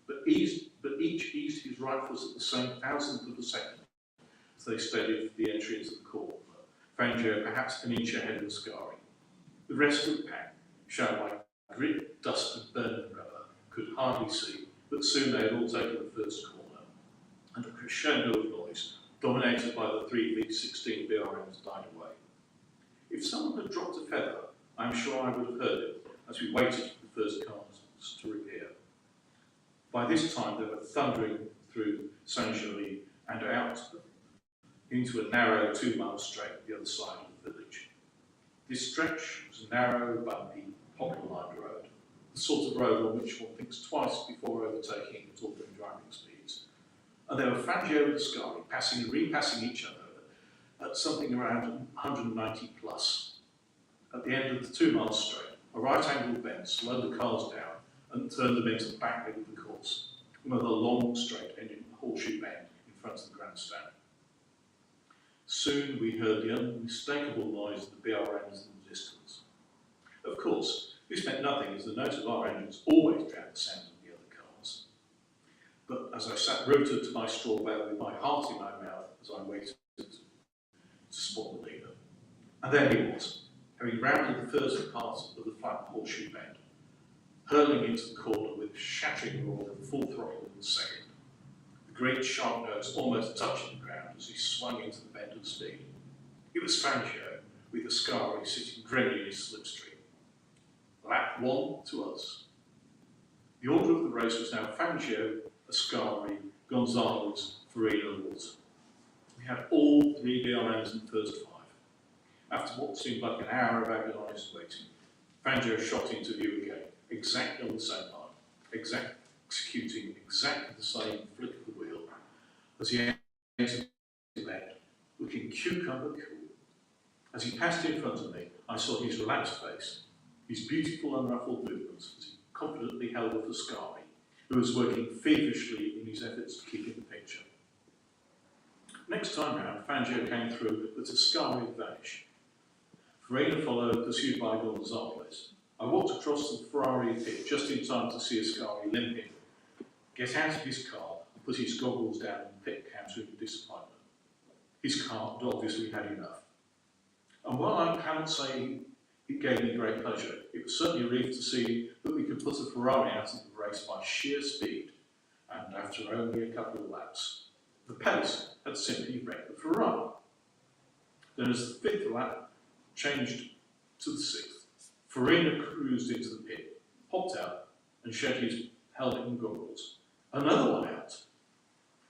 But each eased his right foot at the same thousandth of a second as they steadied for the entry into the corner. Fangio perhaps an inch ahead of Ascari. The rest of the pack, shown by grit, dust and burning rubber, could hardly see, but soon they had all taken the first corner, and a crescendo of noise, dominated by the 3 V16 BRMs, died away. If someone had dropped a feather, I'm sure I would have heard it as we waited for the first cars to reappear. By this time, they were thundering through Saint-Gelais and out into a narrow 2-mile straight at the other side of the village. This stretch was a narrow, bumpy, pocket-lined road, the sort of road on which one thinks twice before overtaking at ordinary driving speeds. And there were Fangio and Ascari passing and repassing each other at something around 190 plus. At the end of the 2-mile straight, a right-angled bend slowed the cars down and turned them into the back leg of the course, another long straight ending in a horseshoe bend in front of the grandstand. Soon we heard the unmistakable noise of the BRMs in the distance. Of course, this meant nothing, as the note of our engines always drowned the sound of the other cars. But as I sat rooted to my straw bale with my heart in my mouth as I waited to spot the leader, and there he was, having rounded the first part of the flat horseshoe bend, hurling into the corner with a shattering roar at full throttle in the second, the great sharp nose almost touching the ground as he swung into the bend of speed. It was Fangio, with Ascari sitting grimly in his slipstream. Lap 1 to us. The order of the race was now Fangio, Ascari, Gonzalez, Farina and Walton. We had all 3 BRMs in the first 5. After what seemed like an hour of agonised waiting, Fangio shot into view again, exactly on the same line, executing exactly the same flick of the wheel as he entered the bend, looking cucumber cool. As he passed in front of me, I saw his relaxed face, his beautiful unruffled movements as he confidently held up Ascari, who was working feverishly in his efforts to keep in the picture. Next time round, Fangio came through, but Ascari had vanished. Farina followed, pursued by Gonzalez. I walked across the Ferrari pit just in time to see Ascari limping, get out of his car and put his goggles down on the pit counter in disappointment. His car had obviously had enough. And while I cannot say it gave me great pleasure, it was certainly a relief to see that we could put a Ferrari out of the race by sheer speed, and after only a couple of laps. The pace had simply wrecked the Ferrari. Then as the 5th lap changed to the 6th, Farina cruised into the pit, hopped out and shed his helmet and goggles. Another one out.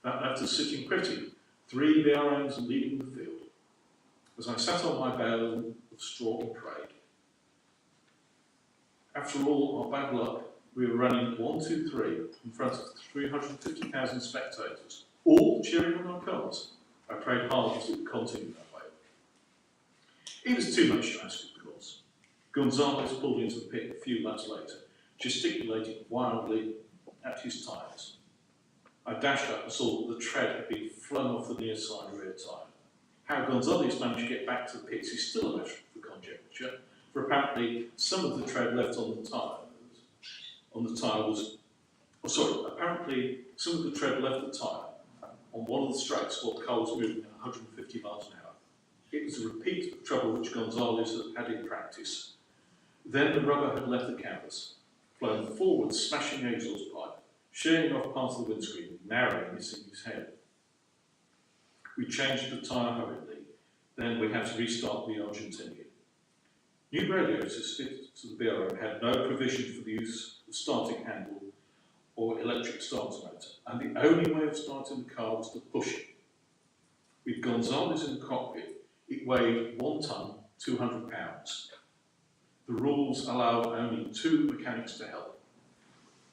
That left us sitting pretty, 3 BRMs leading the field. As I sat on my bale of straw and prayed. After all our bad luck, we were running 1, 2, 3 in front of 350,000 spectators, all cheering on our cars. I prayed hard that it would continue that way. It was too much to ask, of course. Gonzalez pulled into the pit a few laps later, gesticulating wildly at his tyres. I dashed up and saw that the tread had been flung off the near side rear tyre. How Gonzalez managed to get back to the pits is still a matter for conjecture, for apparently some of the tread left on the tyre apparently some of the tread left the tyre on one of the straights while the car was moving at 150 miles an hour. It was a repeat of trouble which Gonzalez had in practice. Then the rubber had left the canvas, flown forward, smashing the exhaust pipe, shearing off part of the windscreen, narrowly missing his head. We changed the tyre hurriedly, then we had to restart the Argentinian. New radiators fitted to the BRM had no provision for the use of starting handle or electric starter motor, and the only way of starting the car was to push it. With Gonzalez in the cockpit, it weighed 1 ton, 200 pounds. The rules allowed only 2 mechanics to help.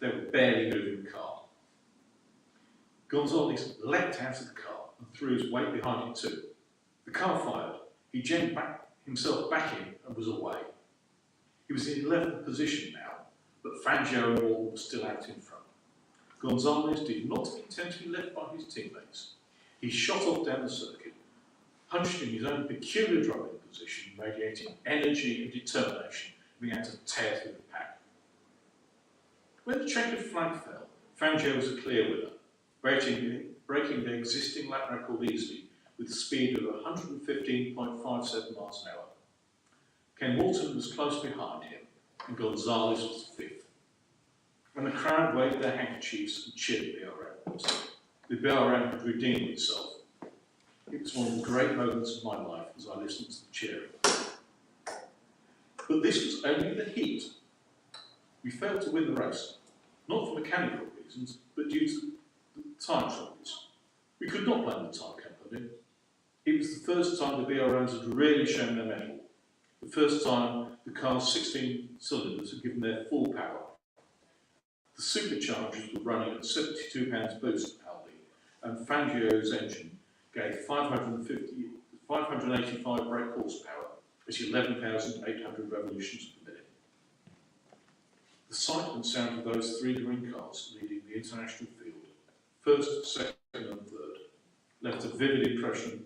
They were barely moving the car. Gonzalez leapt out of the car and threw his weight behind it too. The car fired. He jammed himself back in and was away. He was in 11th position now, but Fangio and Walton were still out in front. Gonzalez did not intend to be left by his teammates. He shot off down the circuit, hunched in his own peculiar driving position, radiating energy and determination, began to tear through the pack. When the checkered flag fell, Fangio was a clear winner, breaking the existing lap record easily with a speed of 115.57 miles an hour. Ken Walton was close behind him, and Gonzalez was 5th. When the crowd waved their handkerchiefs and cheered the BRM had redeemed itself. It was one of the great moments of my life as I listened to the cheering. But this was only the heat. We failed to win the race, not for mechanical reasons, but due to the tyre troubles. We could not blame the tyre company. It was the first time the BRMs had really shown their mettle. The first time the car's 16 cylinders had given their full power. The superchargers were running at 72 pounds boost, Aldi, and Fangio's engine gave 585 brake horsepower at 11,800 revolutions per minute. The sight and sound of those three green cars leading the international field, first, second and third, left a vivid impression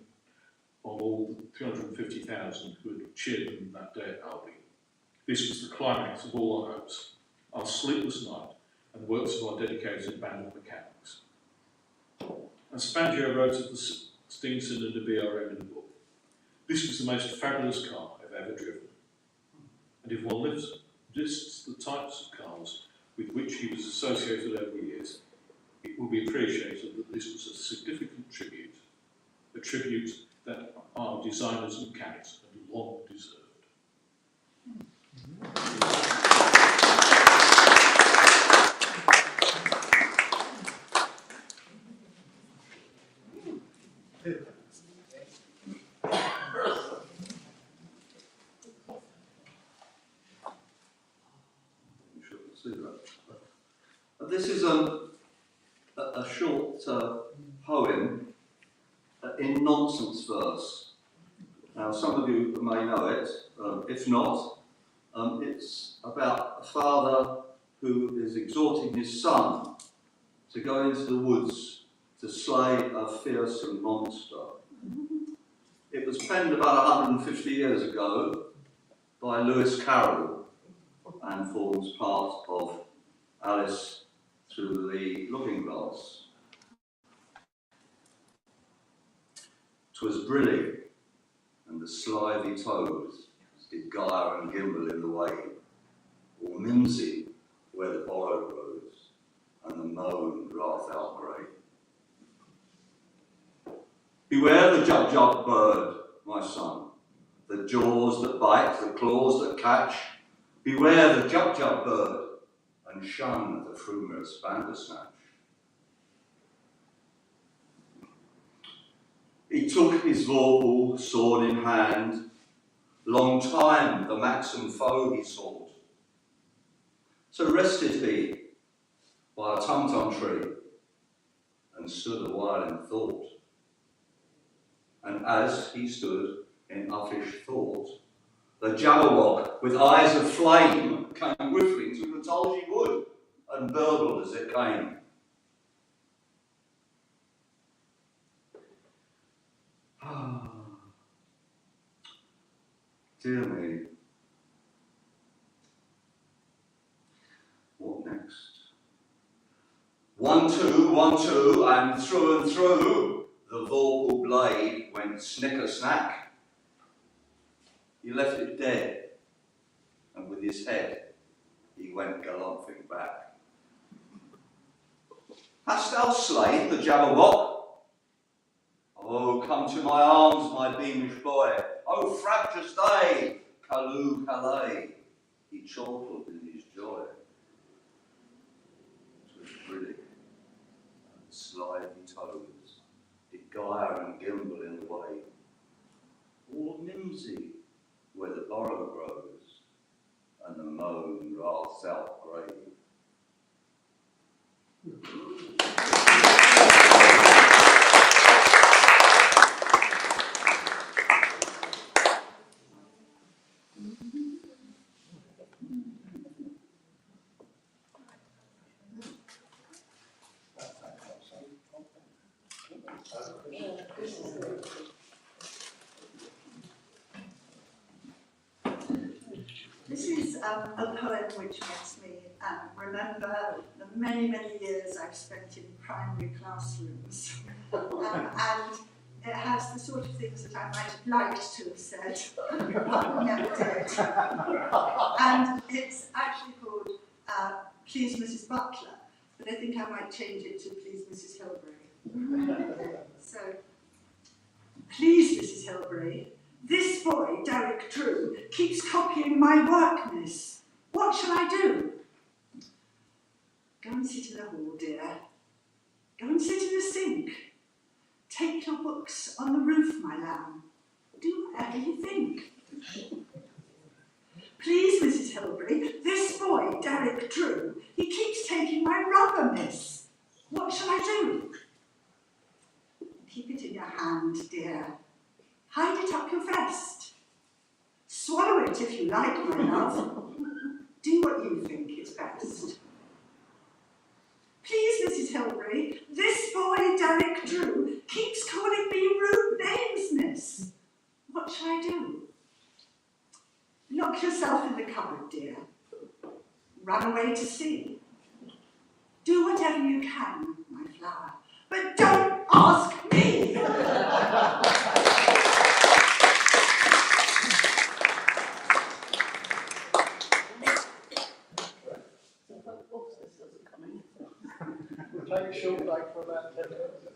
on all the 250,000 who had cheered them that day at Albi. This was the climax of all our hopes, our sleepless night, and the works of our dedicated band of mechanics. As Fangio wrote of the steam cylinder BRM in the book, this was the most fabulous car I've ever driven. And if one lists the types of cars with which he was associated over the years, it will be appreciated that this was a significant tribute, a tribute that our designers and mechanics had long deserved. This is a short poem in nonsense verse. Now, some of you may know it. If not, it's about a father who is exhorting his son to go into the woods to slay a fearsome monster. It was penned about 150 years ago by Lewis Carroll and forms part of Alice Through the Looking Glass. 'Twas brillig, and the slithy toads did gyre and gimble in the way, or mimsy where the borrow grows, and the moan wrath outgrey. Beware the jub-jub bird, my son, the jaws that bite, the claws that catch. Beware the jub-jub bird, and shun the frumerous bandersnatch. He took his vorpal sword in hand, long time the maxim foe he sought. So rested he by a tum-tum tree, and stood a while in thought. And as he stood in uffish thought, the Jabberwock, with eyes of flame, came whiffling through the tulgey wood, and burbled as it came. Ah, dear me. What next? 1, 2, 1, 2, and through, the vorpal blade went snicker-snack. He left it dead, and with his head he went galumphing back. Hast thou slain the Jabberwock? Oh, come to my arms, my beamish boy. Oh, frabjous day, Callooh Callay. He chortled in his joy. 'Twas brillig, and the slithy toads did gyre and gimble in the way, all mimsy where the borrow grows, and the moan wraths outgrey. This is a poem which makes me remember the many, many years I've spent in primary classrooms. And it has the sort of things that I might have liked to have said, but never did. And it's actually called Please Mrs. Butler, but I think I might change it to Please Mrs. Hilbery. So, please Mrs. Hilbery, this boy, Derek Drew, keeps copying my work, miss. What shall I do? Go and sit in the hall, dear. Go and sit in the sink. Take your books on the roof, my lamb. Do whatever you think. Please, Mrs. Hilbery, this boy, Derek Drew, he keeps taking my rubber, miss. What shall I do? Keep it in your hand, dear. Hide it up your vest. Swallow it if you like, my love. Do what you think is best. Please, Mrs. Hilbery, this boy, Derek Drew, keeps calling me rude names, miss. What shall I do? Lock yourself in the cupboard, dear. Run away to sea. Do whatever you can, my flower, but don't ask me! We'll take a short break for about 10 minutes.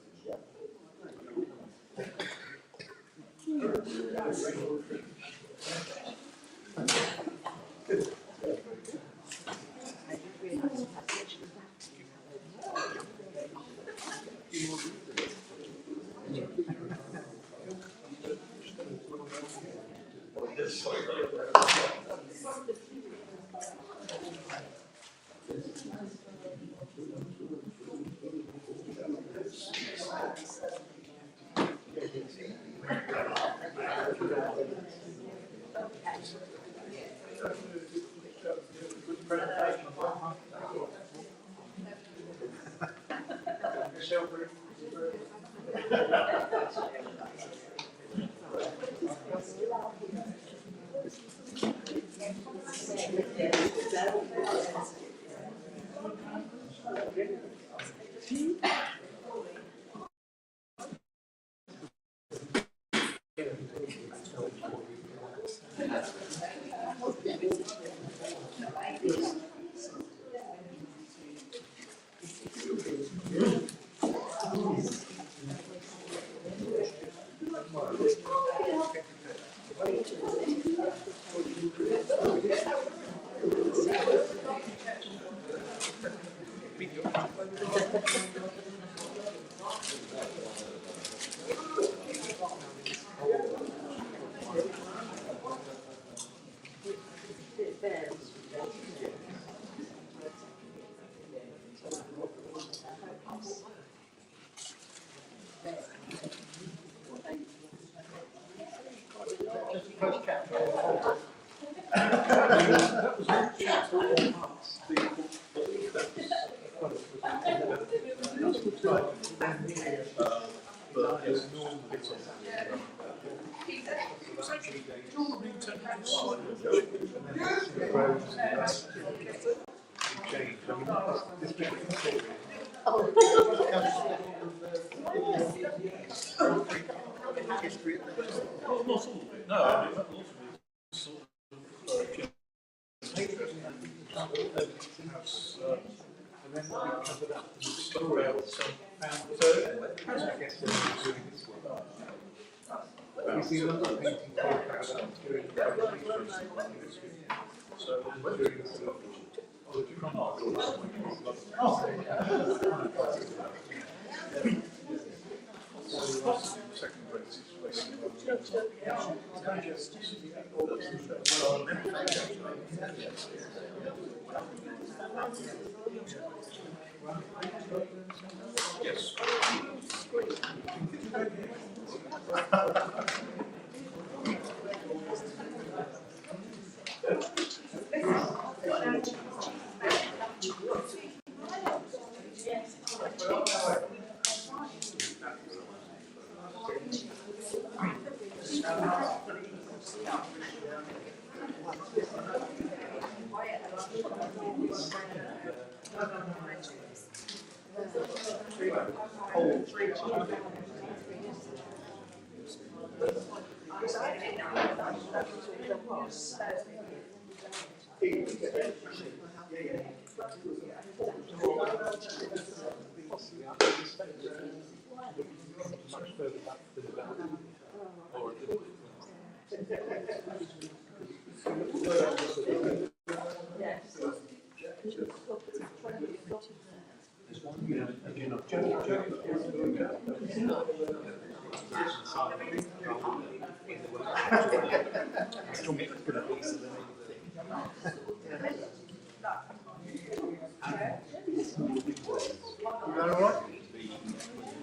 all right?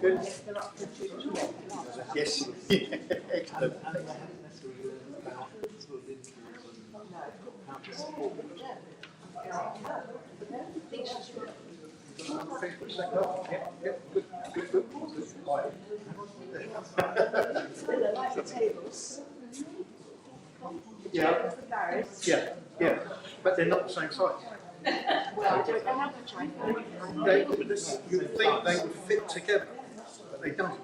Good? Yes. Excellent. Yeah, yeah, but they're not the same size. You think they would fit together, but they don't.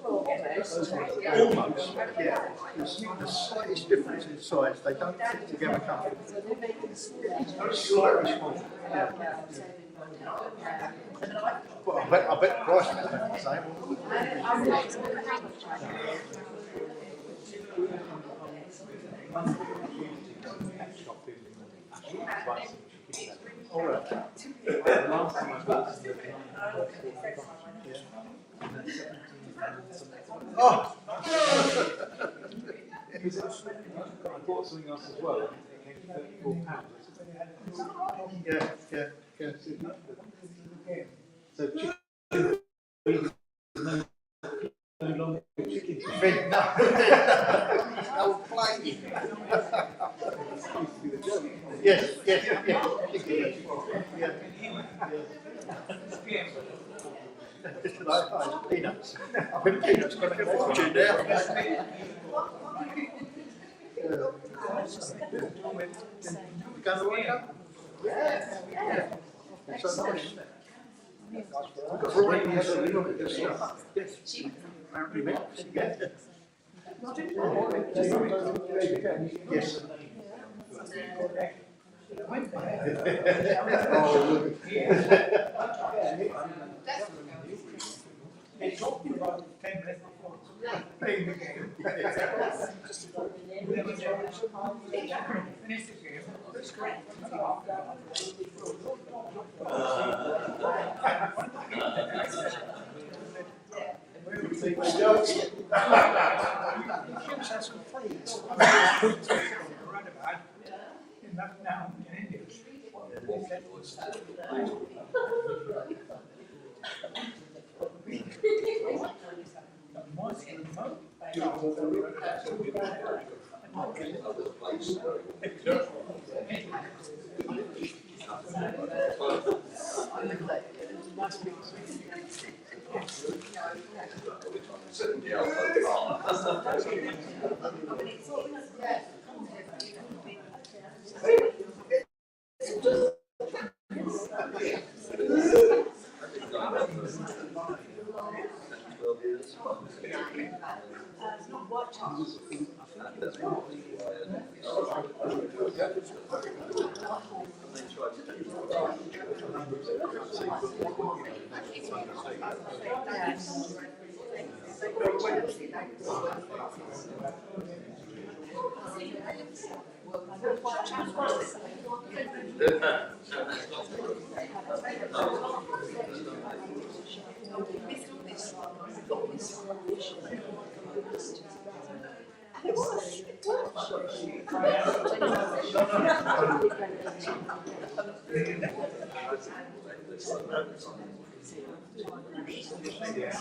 Almost, yeah. There's the slightest difference in size. They don't fit together comfortably. Slightly small. Yeah. Well, I bet the price is about the same. All right. Oh! I bought something else as well. It came £34. Yeah. So chicken no longer chicken. I'll play you. Yes. Peanuts. Peanuts got a fortune there. You going to wake up? Yeah. It's so nice. Variety has a little bit of stuff. Apparently mixed. Yeah. Yes. Oh, look. It's talking about 10 minutes before. Now in India.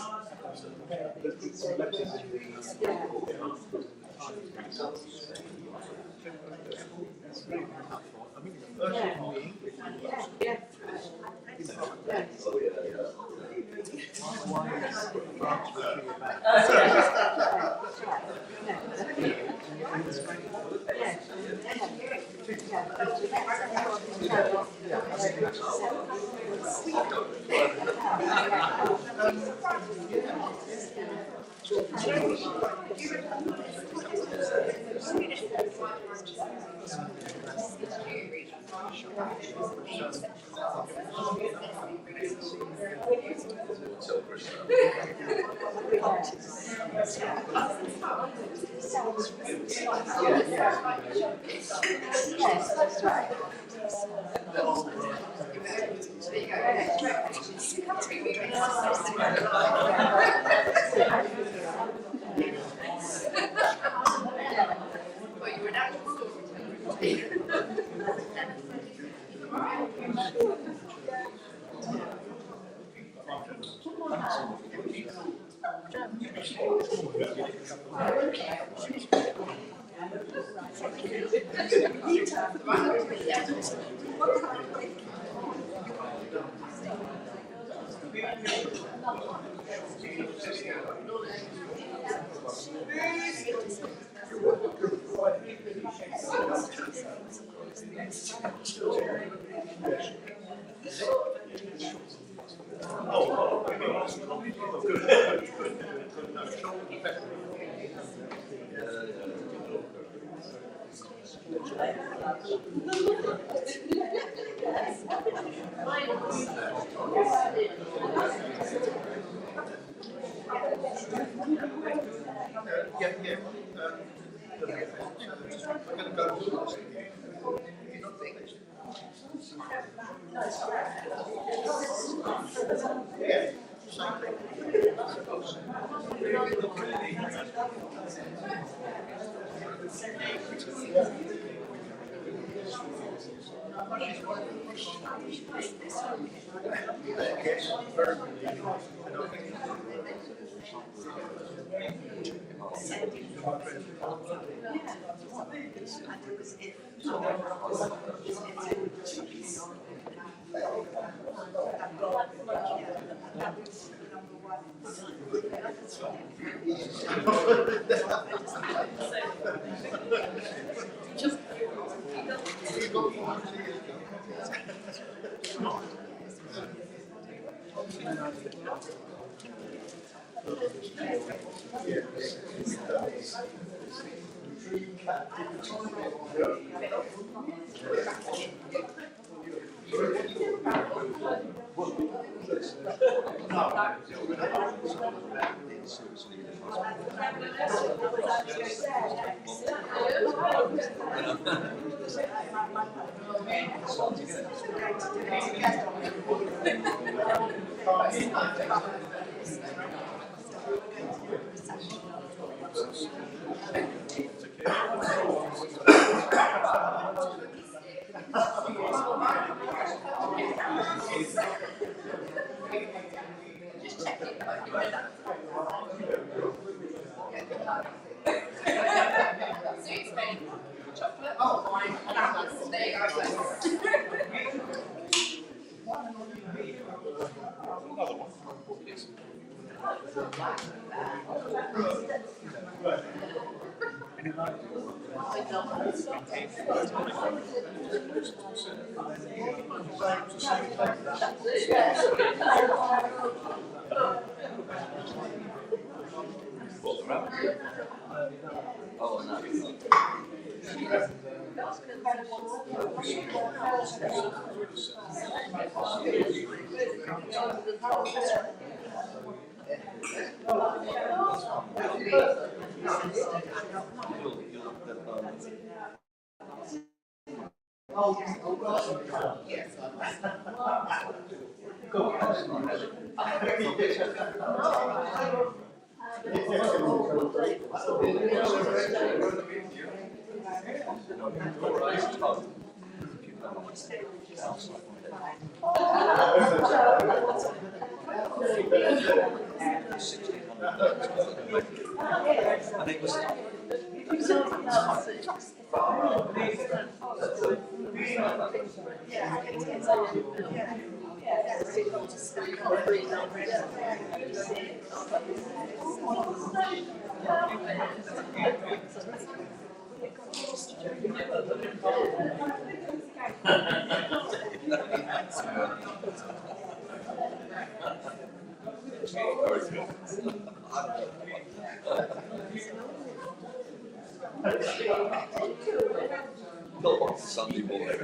Yes, that's right. Well, you would Not on Sunday morning.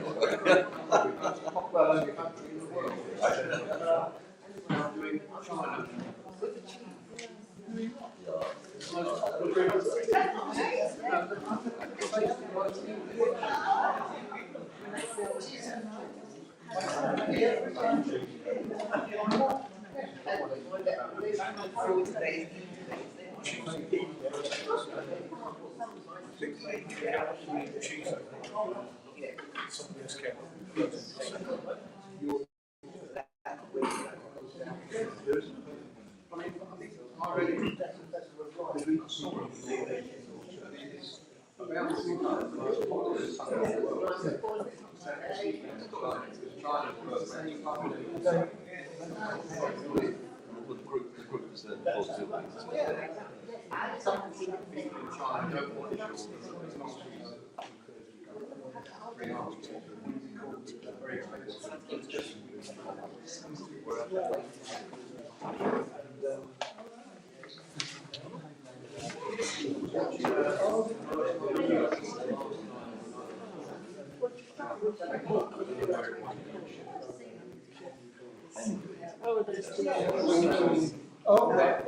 Oh, right.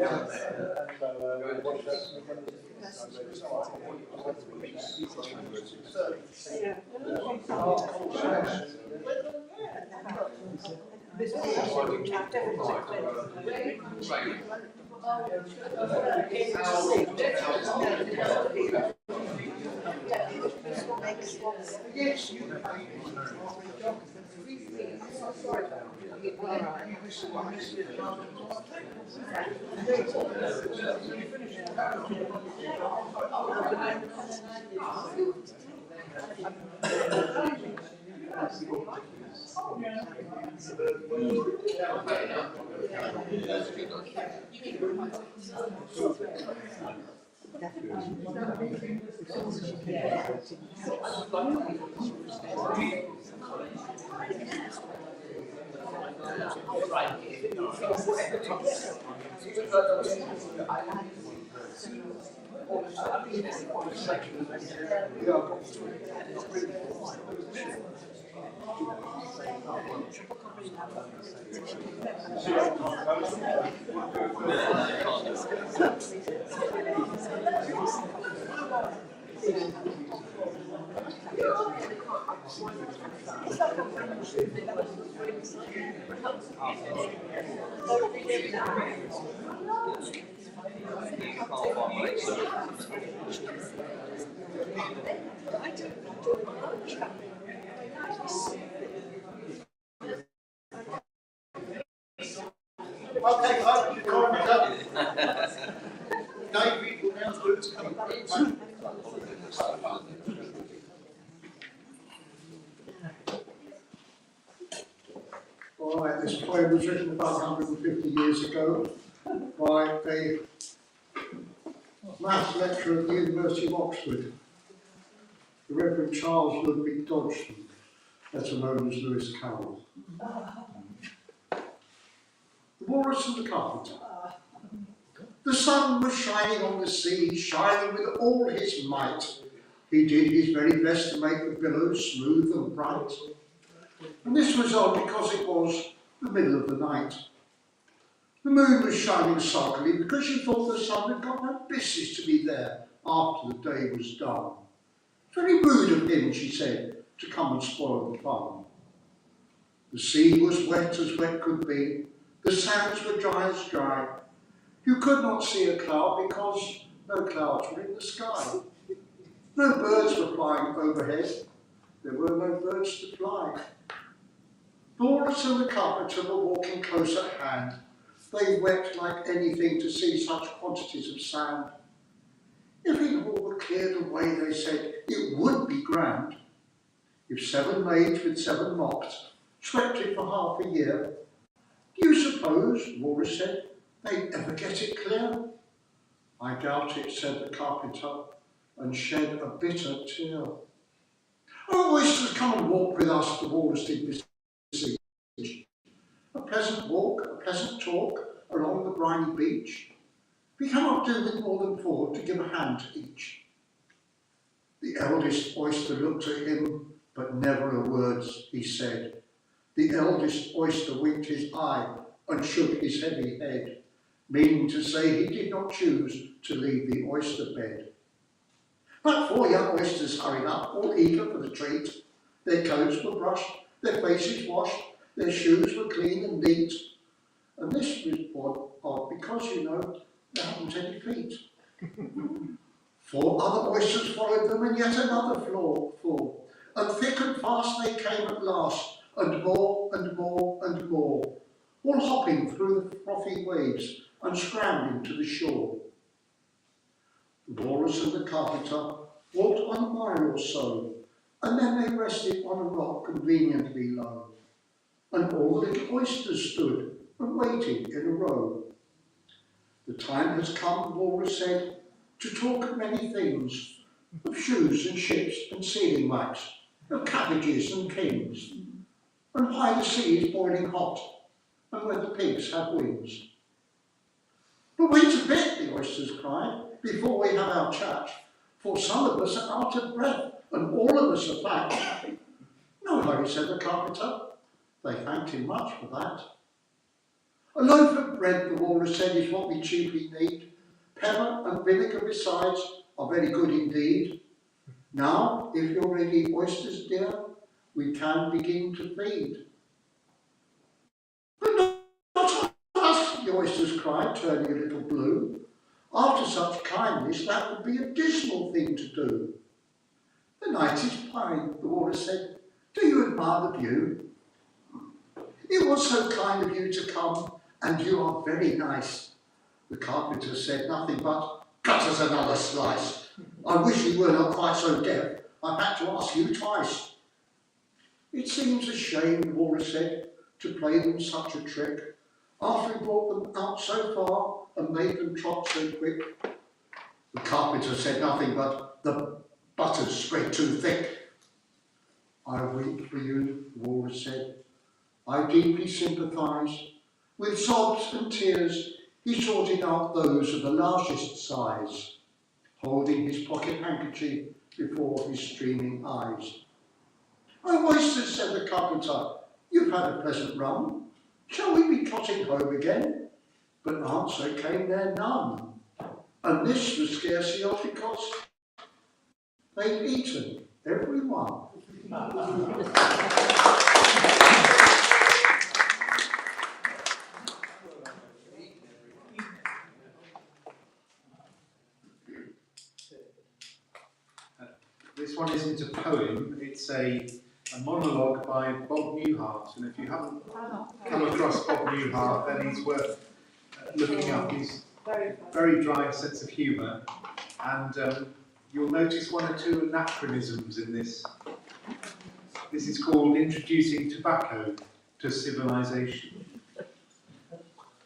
Yes, you Okay, folks, the coroner's up. David will now do its coming. All right, this poem was written about 150 years ago by a maths lecturer at the University of Oxford, the Reverend Charles Ludwig Dodgson, better known as Lewis Carroll. The Walrus and the Carpenter. The sun was shining on the sea, shining with all his might. He did his very best to make the billows smooth and bright. And this was odd because it was the middle of the night. The moon was shining sulkily because she thought the sun had got no business to be there after the day was done. Very rude of him, she said, to come and spoil the fun. The sea was wet as wet could be. The sands were dry as dry. You could not see a cloud because no clouds were in the sky. No birds were flying overhead. There were no birds to fly. The Walrus and the Carpenter were walking close at hand. They wept like anything to see such quantities of sand. If it all were cleared away, they said, it would be grand. If 7 maids with 7 mops swept it for half a year, do you suppose, Walrus said, they'd ever get it clear? I doubt it, said the Carpenter, and shed a bitter tear. Oh, oysters, come and walk with us, the Walrus did beseech. A pleasant walk, a pleasant talk, along the briny beach. We cannot do with more than 4 to give a hand to each. The eldest oyster looked at him, but never a word he said. The eldest oyster winked his eye and shook his heavy head, meaning to say he did not choose to leave the oyster bed. But 4 young oysters hurried up, all eager for the treat. Their coats were brushed, their faces washed, their shoes were clean and neat. And this was odd because, you know, there hadn't any feet. 4 other oysters followed them, and yet another full. And thick and fast they came at last, and more and more and more, all hopping through the frothy waves and scrambling to the shore. The walrus and the carpenter walked 1 mile or so, and then they rested on a rock conveniently low. And all the little oysters stood and waited in a row. The time has come, the walrus said, to talk of many things, of shoes and ships and sealing wax, of cabbages and kings, and why the sea is boiling hot, and whether pigs have wings. But wait a bit, the oysters cried, before we have our chat, for some of us are out of breath, and all of us are fat. No hurry, said the carpenter. They thanked him much for that. A loaf of bread, the walrus said, is what we chiefly need. Pepper and vinegar besides are very good indeed. Now, if you're ready, oysters dear, we can begin to feed. But not us, the oysters cried, turning a little blue. After such kindness, that would be a dismal thing to do. The night is fine, the walrus said. Do you admire the view? It was so kind of you to come, and you are very nice. The carpenter said nothing but, cut us another slice. I wish you were not quite so deaf. I've had to ask you twice. It seems a shame, the walrus said, to play them such a trick, after we brought them out so far and made them trot so quick. The carpenter said nothing but, the butter's spread too thick. I weep for you, the walrus said. I deeply sympathise. With sobs and tears, he sorted out those of the largest size, holding his pocket handkerchief before his streaming eyes. Oh, oysters, said the carpenter, you've had a pleasant run. Shall we be trotting home again? But answer came there none. And this was scarcely odd because they'd eaten every one. This one isn't a poem, it's a monologue by Bob Newhart, and if you haven't come across Bob Newhart, then he's worth looking up. He's very dry sense of humour, and you'll notice 1 or 2 anachronisms in this. This is called Introducing Tobacco to Civilization.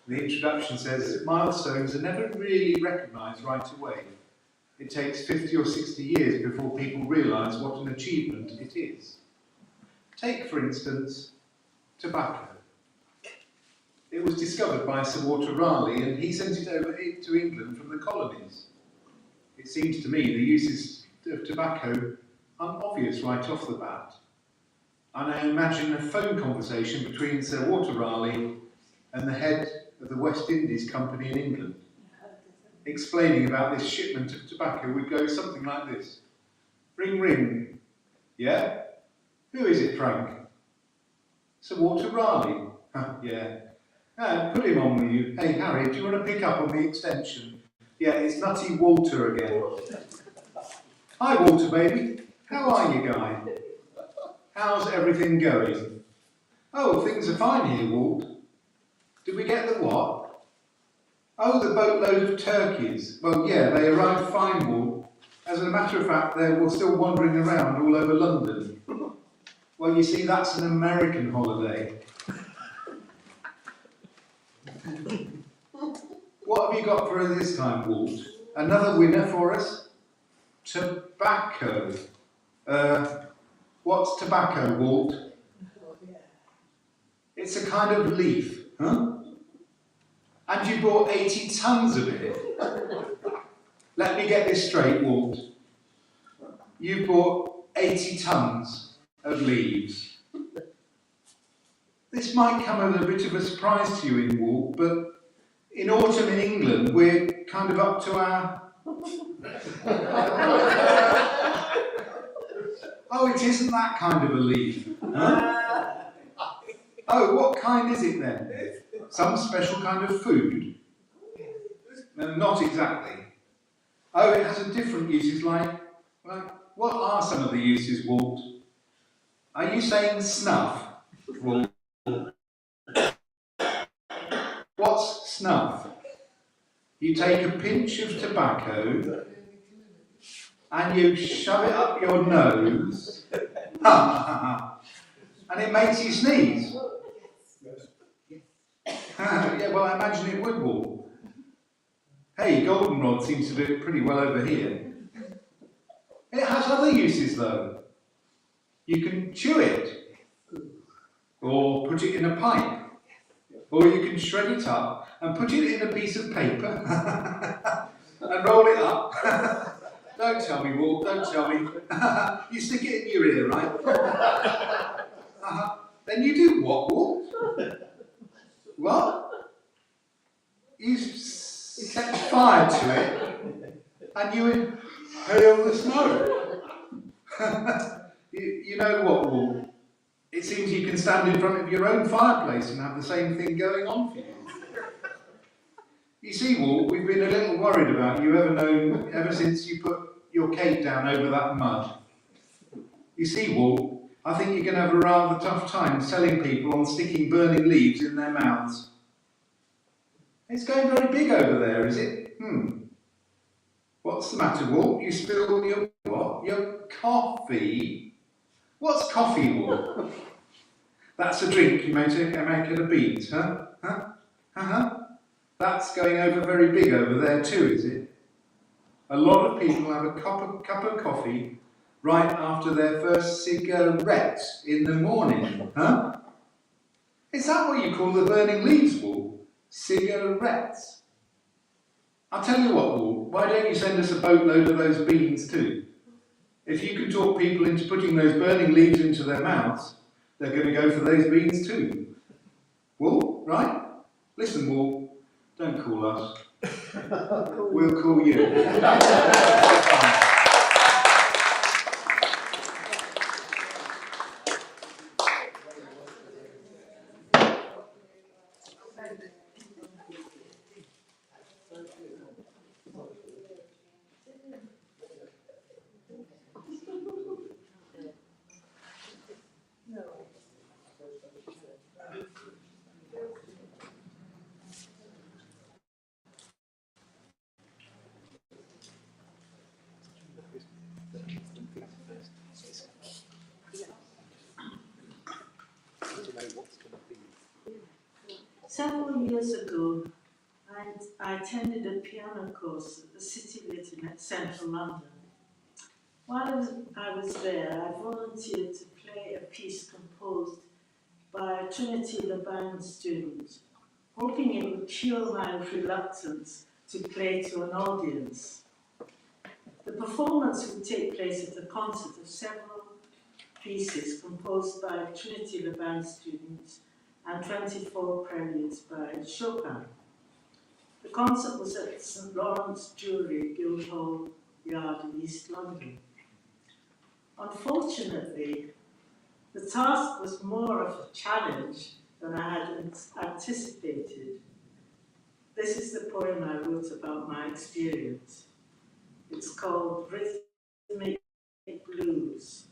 The introduction says, milestones are never really recognised right away. It takes 50 or 60 years before people realise what an achievement it is. Take, for instance, tobacco. It was discovered by Sir Walter Raleigh, and he sent it over to England from the colonies. It seems to me the uses of tobacco are obvious right off the bat. And I imagine a phone conversation between Sir Walter Raleigh and the head of the West Indies Company in England, explaining about this shipment of tobacco would go something like this. Ring, ring. Yeah? Who is it, Frank? Sir Walter Raleigh. Yeah. Put him on with you. Hey, Harry, do you want to pick up on the extension? Yeah, it's Nutty Walter again. Hi, Walter, baby. How are you, guy? How's everything going? Oh, things are fine here, Walt. Did we get the what? Oh, the boatload of turkeys. Well, yeah, they arrived fine, Walt. As a matter of fact, they were still wandering around all over London. Well, you see, that's an American holiday. What have you got for us this time, Walt? Another winner for us? Tobacco. What's tobacco, Walt? It's a kind of leaf, huh? And you bought 80 tons of it. Let me get this straight, Walt. You bought 80 tons of leaves. This might come as a bit of a surprise to you in Walt, but in autumn in England, we're kind of up to our... Oh, it isn't that kind of a leaf. Huh? Oh, what kind is it then? Some special kind of food? No, not exactly. Oh, it has a different uses, like, what are some of the uses, Walt? Are you saying snuff, Walt? What's snuff? You take a pinch of tobacco and you shove it up your nose, and it makes you sneeze. Yeah, well, I imagine it would, Walt. Hey, goldenrod seems to do it pretty well over here. It has other uses, though. You can chew it, or put it in a pipe, or you can shred it up and put it in a piece of paper and roll it up. Don't tell me, Walt, don't tell me. You stick it in your ear, right? Then you do what, Walt? What? You set fire to it and you inhale the smoke. You know what, Walt? It seems you can stand in front of your own fireplace and have the same thing going on for you. You see, Walt, we've been a little worried about you ever since you put your cake down over that mud. You see, Walt, I think you're going to have a rather tough time selling people on sticking burning leaves in their mouths. It's going very big over there, is it? What's the matter, Walt? You spilled your what? Your coffee? What's coffee, Walt? That's a drink you make out of beans, huh? That's going over very big over there too, is it? A lot of people have a cup of coffee right after their first cigarette in the morning, huh? Is that what you call the burning leaves, Walt? Cigarettes? I'll tell you what, Walt, why don't you send us a boatload of those beans too? If you can talk people into putting those burning leaves into their mouths, they're going to go for those beans too. Walt, right? Listen, Walt, don't call us. We'll call you. Several years ago, I attended a piano course at the City Lit in central London. While I was there, I volunteered to play a piece composed by a Trinity Laban student, hoping it would cure my reluctance to play to an audience. The performance would take place at a concert of several pieces composed by Trinity Laban students and 24 preludes by Chopin. The concert was at St Lawrence Jewellery, Guildhall Yard in East London. Unfortunately, the task was more of a challenge than I had anticipated. This is the poem I wrote about my experience. It's called Rhythmic Blues.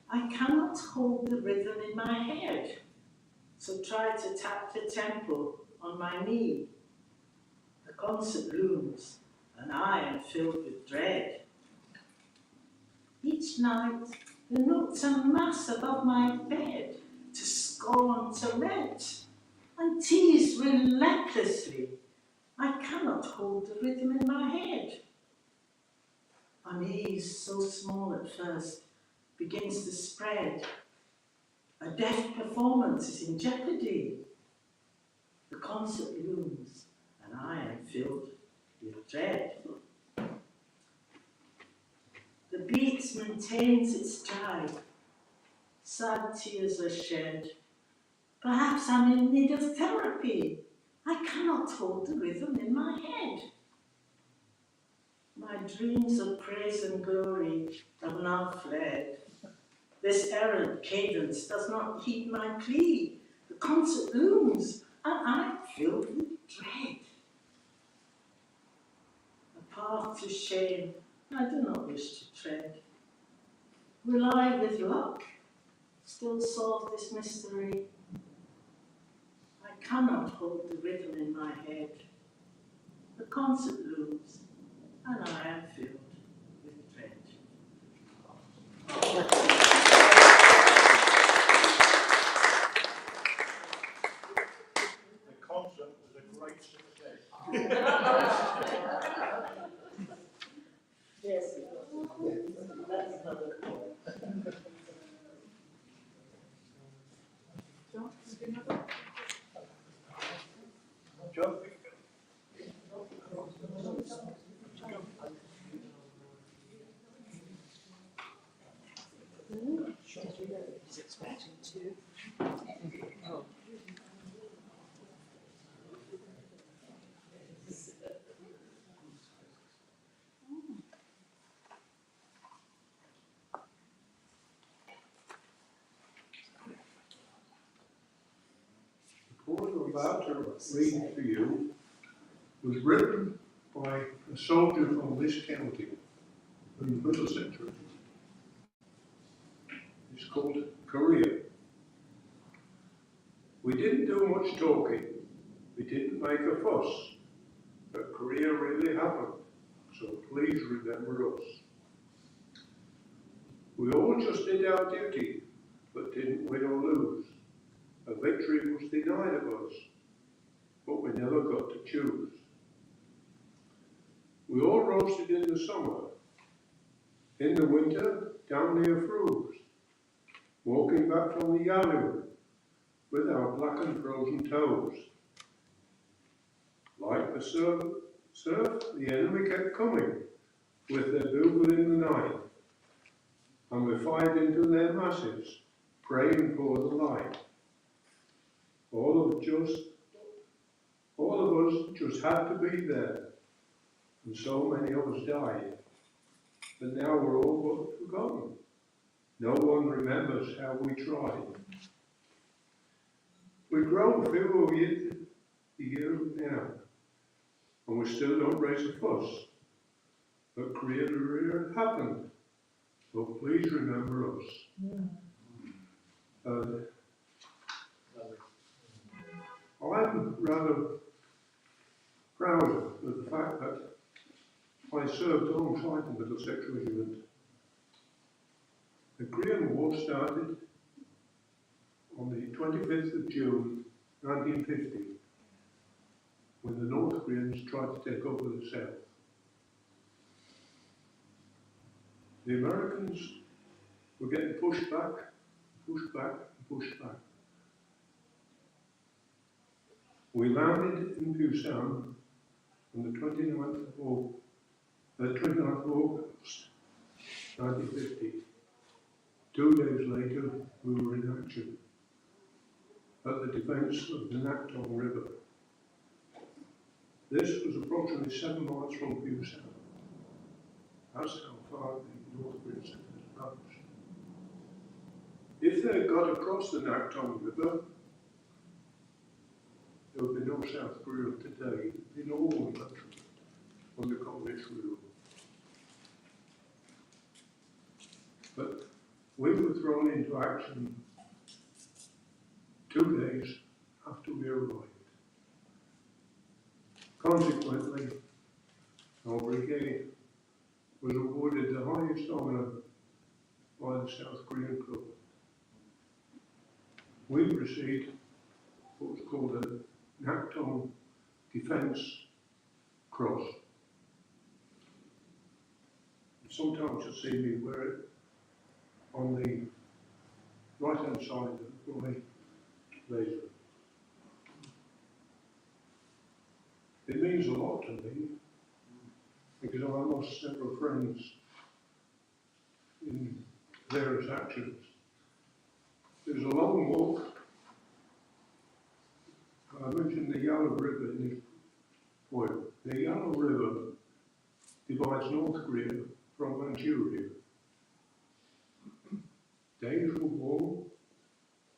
I cannot hold the rhythm in my head, so try to tap the tempo on my knee. The concert looms, and I am filled with dread. Each night, the notes amass above my bed to scorn to rent and tease relentlessly. I cannot hold the rhythm in my head. Unease, so small at first, begins to spread. A deaf performance is in jeopardy. The concert looms, and I am filled with dread. The beat maintains its stride. Sad tears are shed. Perhaps I'm in need of therapy. I cannot hold the rhythm in my head. My dreams of praise and glory have now fled. This errant cadence does not heed my plea. The concert looms, and I am filled with dread. path to shame I do not wish to tread. Will I, with luck, still solve this mystery? I cannot hold the riddle in my head. The concert looms, and I am filled with dread. The concert was a great success. Yes, it was. That's another point. John? He's expecting to. The poem I'm about to read for you was written by a soldier from this county in the Middlesex region. It's called Korea. We didn't do much talking, we didn't make a fuss, but Korea really happened, so please remember us. We all just did our duty, but didn't win or lose. A victory was denied of us, but we never got to choose. We all roasted in the summer, in the winter down near Froos, walking back from the Yalu with our blackened frozen toes. Like the surf, the enemy kept coming with their bugle in the night, and we fired into their masses, praying for the light. All of us just had to be there, and so many of us died. But now we're all but forgotten. No one remembers how we tried. We've grown fewer years now, and we still don't raise a fuss. But Korea happened, so please remember us. I'm rather proud of the fact that I served alongside the Middlesex Regiment. The Korean War started on the 25th of June 1950, when the North Koreans tried to take over the South. The Americans were getting pushed back, pushed back, pushed back. We landed in Busan on the 29th of August 1950. 2 days later, we were in action at the defence of the Nakdong River. This was approximately 7 miles from Busan. That's how far the North Koreans had advanced. If they had got across the Nakdong River, there would be no South Korea today. It would be all one country under communist rule. But we were thrown into action 2 days after we arrived. Consequently, our brigade was awarded the highest honour by the South Korean government. We received what was called a Nakdong Defence Cross. Sometimes you'll see me wear it on the right-hand side of my blazer. It means a lot to me, because I lost several friends in various actions. It was a long walk. I mentioned the Yellow River in this poem. The Yellow River divides North Korea from Manchuria. Days were warm,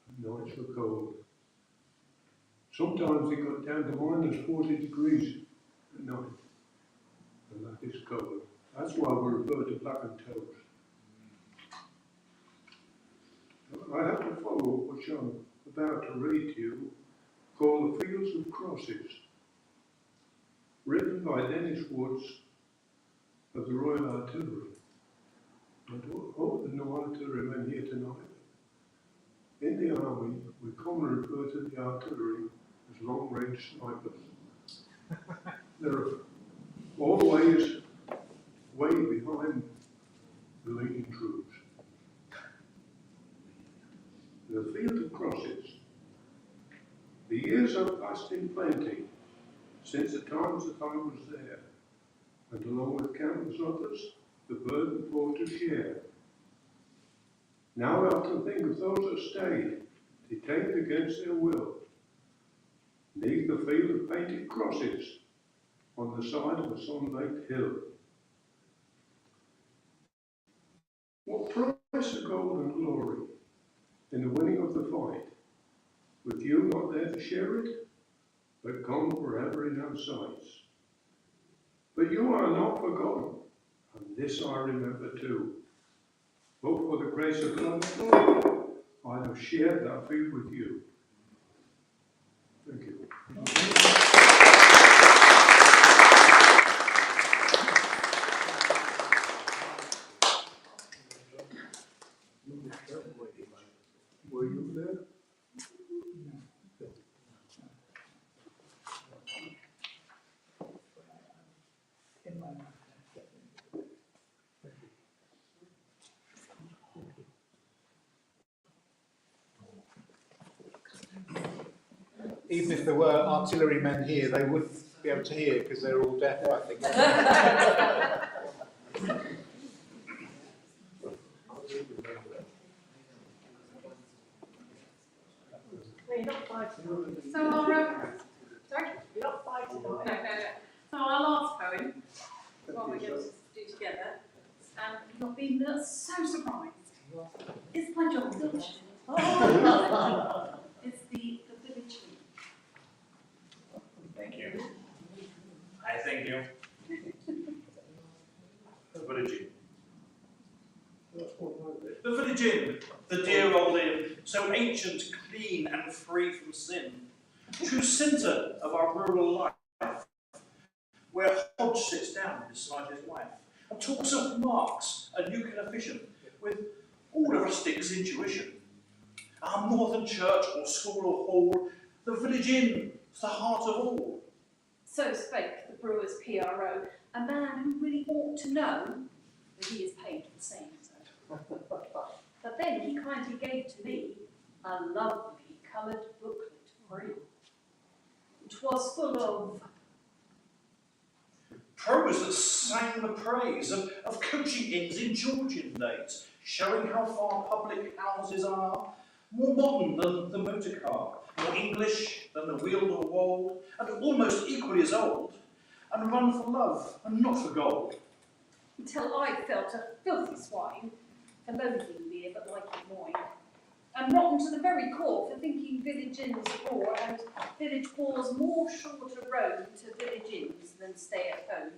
and nights were cold. Sometimes it got down to -40 degrees at night. and that is covered. That's why we refer to Black and Toes. I have to follow up which I'm about to read to you, called The Fields of Crosses, written by Dennis Woods of the Royal Artillery. And all the new artillerymen here tonight. In the army, we commonly refer to the artillery as long-range snipers. They're always way behind the leading troops. The Field of Crosses. The years have passed in plenty since the times that I was there, and along with countless others, the burden for to share. Now I often think of those that stayed, detained against their will, neath the field of painted crosses on the side of a sun-baked hill. What price of gold and glory in the winning of the fight, with you not there to share it, but gone forever in our sights. But you are not forgotten, and this I remember too. But for the grace of God, I have shared that field with you. Thank you. Were you there? Even if there were artillerymen here, they wouldn't be able to hear because they're all deaf, I think. So our, sorry? No. So our last poem, what we're going to do together, and you'll be so surprised, is by John Filch. It's the Village Inn. Thank you. I thank you. The Village Inn. The Village Inn, the dear old inn, so ancient, clean and free from sin. True centre of our rural life, where Hodge sits down beside his wife and talks of Marx and nuclear fission with all the rustic's intuition. Our northern church or school or hall, the Village Inn is the heart of all. So spake the brewer's PRO, a man who really ought to know that he is paid the same. But then he kindly gave to me a lovely coloured booklet free. It was full of prose that sang the praise of coaching inns in Georgian days, showing how far public houses are more modern than the motor car, more English than the Weald or Wold, and almost equally as old, and run for love and not for gold. until I felt a filthy swine for loathing beer but liking wine, and rotten to the very core for thinking village inns poor and village poors more sure to roam to village inns than stay at home.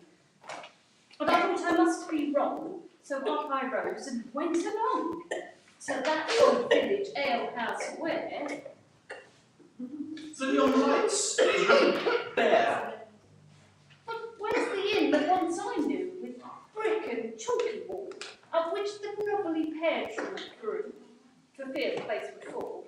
But I thought I must be wrong, so up I rose and went along to that old village alehouse where The neon lights there. but where's the inn that once I knew, with brick and chalky wall, of which the knobbly pear tree grew, for fear the place would fall?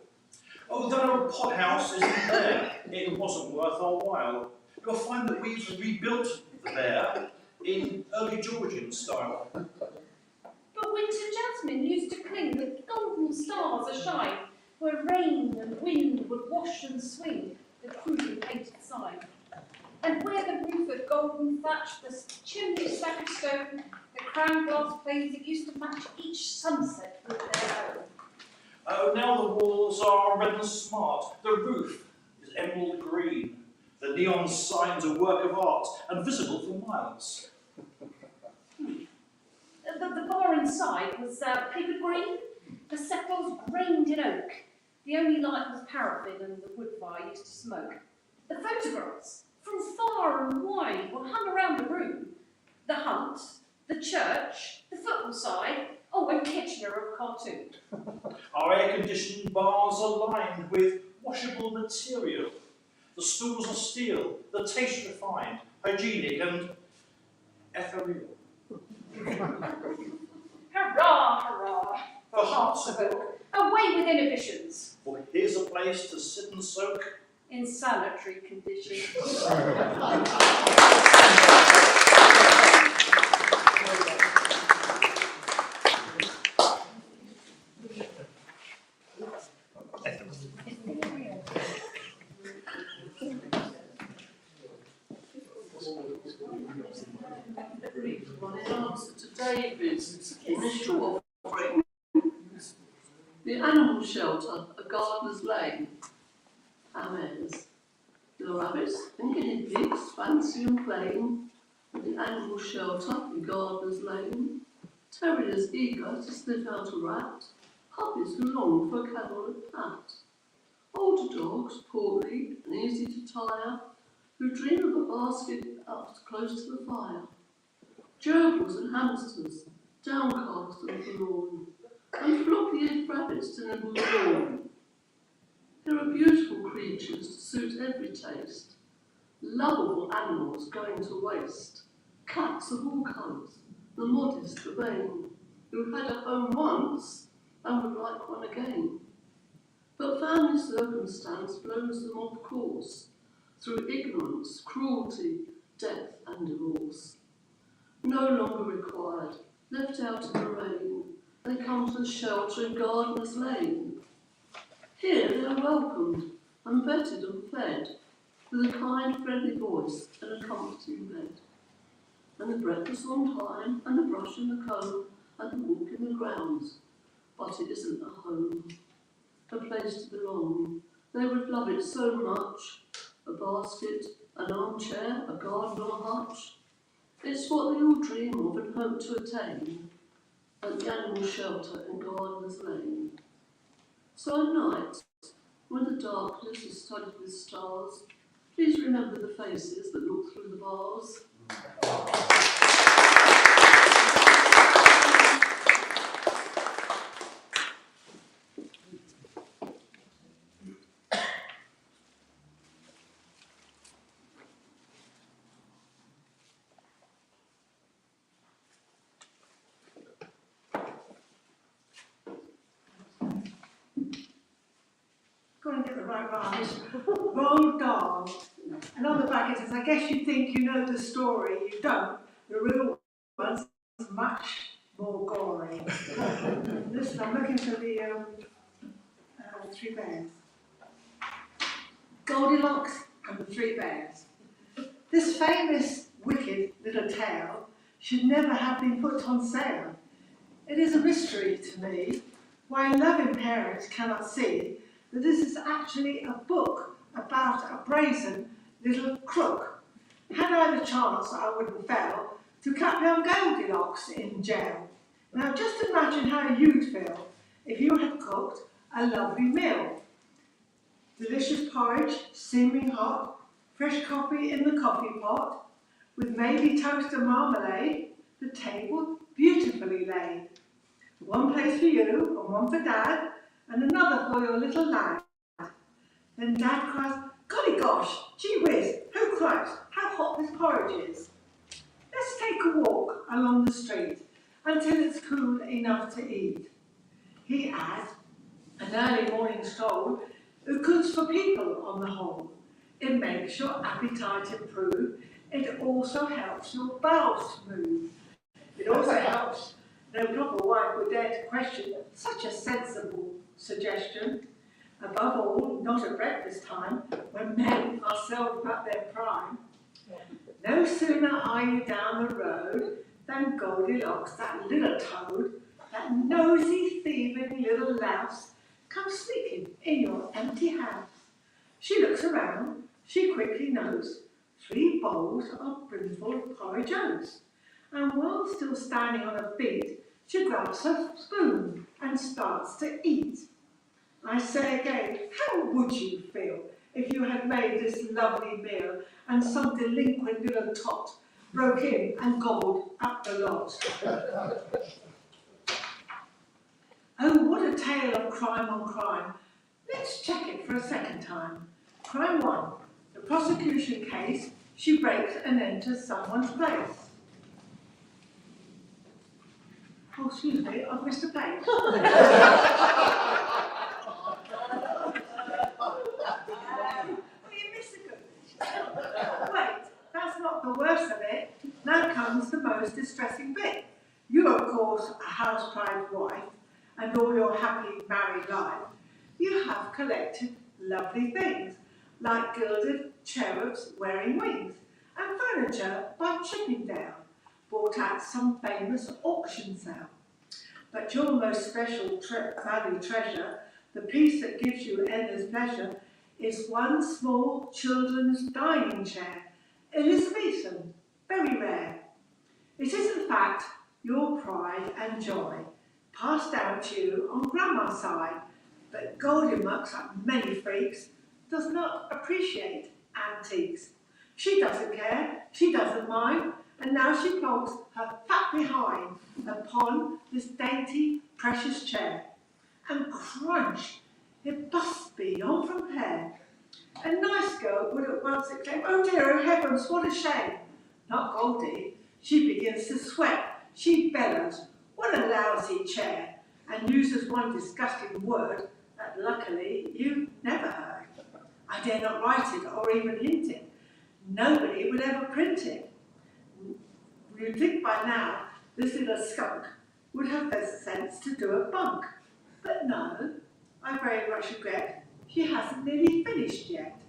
Oh, that old pothouse isn't there. It wasn't worth our while. You'll find that we've rebuilt there in early Georgian style. But winter jasmine used to cling with golden stars ashine, where rain and wind would wash and swing the crudely painted sign. And where the roof of golden thatch, the chimney stack of stone, the crown glass panes that used to match each sunset with their own. Oh, now the walls are red and smart. The roof is emerald green. The neon signs a work of art and visible for miles. The bar inside was paper green, the settlers grained in oak. The only light was paraffin and the wood fire used to smoke. The photographs, from far and wide, were hung around the room. the hunt, the church, the football side, oh, and Kitchener of cartoon. Our air-conditioned bars are lined with washable material. The stools are steel, the taste refined, hygienic and ethereal. Hurrah, hurrah, For hearts of oak, away with inhibitions, for here's a place to sit and soak. in sanitary conditions. In answer to David's initial offering, the animal shelter, a gardener's lane, our heirs. The rabbits and guinea pigs, fancy and plain, and the animal shelter, the gardener's lane. Terriers eager to sniff out a rat, puppies who long for a cuddle and pat. Older dogs, portly and easy to tire, who dream of a basket up close to the fire. Gerbils and hamsters, downcast and forlorn, and floppy-eared rabbits to nibble the lawn. There are beautiful creatures to suit every taste, lovable animals going to waste, cats of all colours, the modest, the vain, who had a home once and would like one again. But family circumstance blows them off course, through ignorance, cruelty, death and divorce. No longer required, left out in the rain, they come to the shelter in Gardener's Lane. Here they are welcomed and vetted and fed, with a kind, friendly voice and a comforting bed. And the breakfast on time, and the brush and the comb, and the walk in the grounds. But it isn't a home, a place to belong. They would love it so much. A basket, an armchair, a garden or hutch. It's what they all dream of and hope to attain at the animal shelter in Gardener's Lane. So at night, when the darkness is studded with stars, please remember the faces that look through the bars. Go and get the right rhyme. Roald Dahl. And on the back it says, I guess you think you know the story. You don't. The real one's much more gory. Listen, I'm looking for the Three Bears. Goldilocks and the Three Bears. This famous, wicked little tale should never have been put on sale. It is a mystery to me why loving parents cannot see that this is actually a book about a brazen little crook. Had I the chance, I wouldn't fail to clap young Goldilocks in jail. Now just imagine how you'd feel if you had cooked a lovely meal. Delicious porridge, steaming hot, fresh coffee in the coffee pot, with maybe toast and marmalade, the table beautifully laid. One place for you and one for Dad, and another for your little lad. Then Dad cries, golly gosh, gee whiz, oh Christ, how hot this porridge is. Let's take a walk along the street until it's cool enough to eat. He adds, an early morning stroll, good's for people on the whole. It makes your appetite improve. It also helps your bowels to move. It also helps. No proper wife would dare to question such a sensible suggestion. Above all, not at breakfast time, when men are seldom at their prime. No sooner are you down the road than Goldilocks, that little toad, that nosy, thieving little louse, comes sneaking in your empty house. She looks around, she quickly knows 3 bowls of brimful of porridge oats. And while still standing on her feet, she grabs her spoon and starts to eat. I say again, how would you feel if you had made this lovely meal and some delinquent little tot broke in and gobbled up the lot. Oh, what a tale of crime on crime. Let's check it for a second time. Crime 1. The prosecution case, she breaks and enters someone's place. Oh, excuse me, I've missed a page. Wait, that's not the worst of it. Now comes the most distressing bit. You, of course, a house-proud wife, and all your happy married life, you have collected lovely things, like gilded cherubs wearing wings, and furniture by Chippendale, bought at some famous auction sale. But your most special valued treasure, the piece that gives you endless pleasure, is one small children's dining chair, Elizabethan, very rare. It is in fact your pride and joy, passed down to you on Grandma's side, but Goldilocks, like many freaks, does not appreciate antiques. She doesn't care, she doesn't mind, and now she plods her fat behind upon this dainty, precious chair. And crunch, it must be beyond compare. A nice girl would at once exclaim, oh dear, oh heavens, what a shame. Not Goldie, she begins to sweat, she bellows, what a lousy chair, and uses one disgusting word that luckily you've never heard. I dare not write it or even hint it. Nobody would ever print it. You'd think by now this little skunk would have the sense to do a bunk. But no, I very much regret she hasn't nearly finished yet.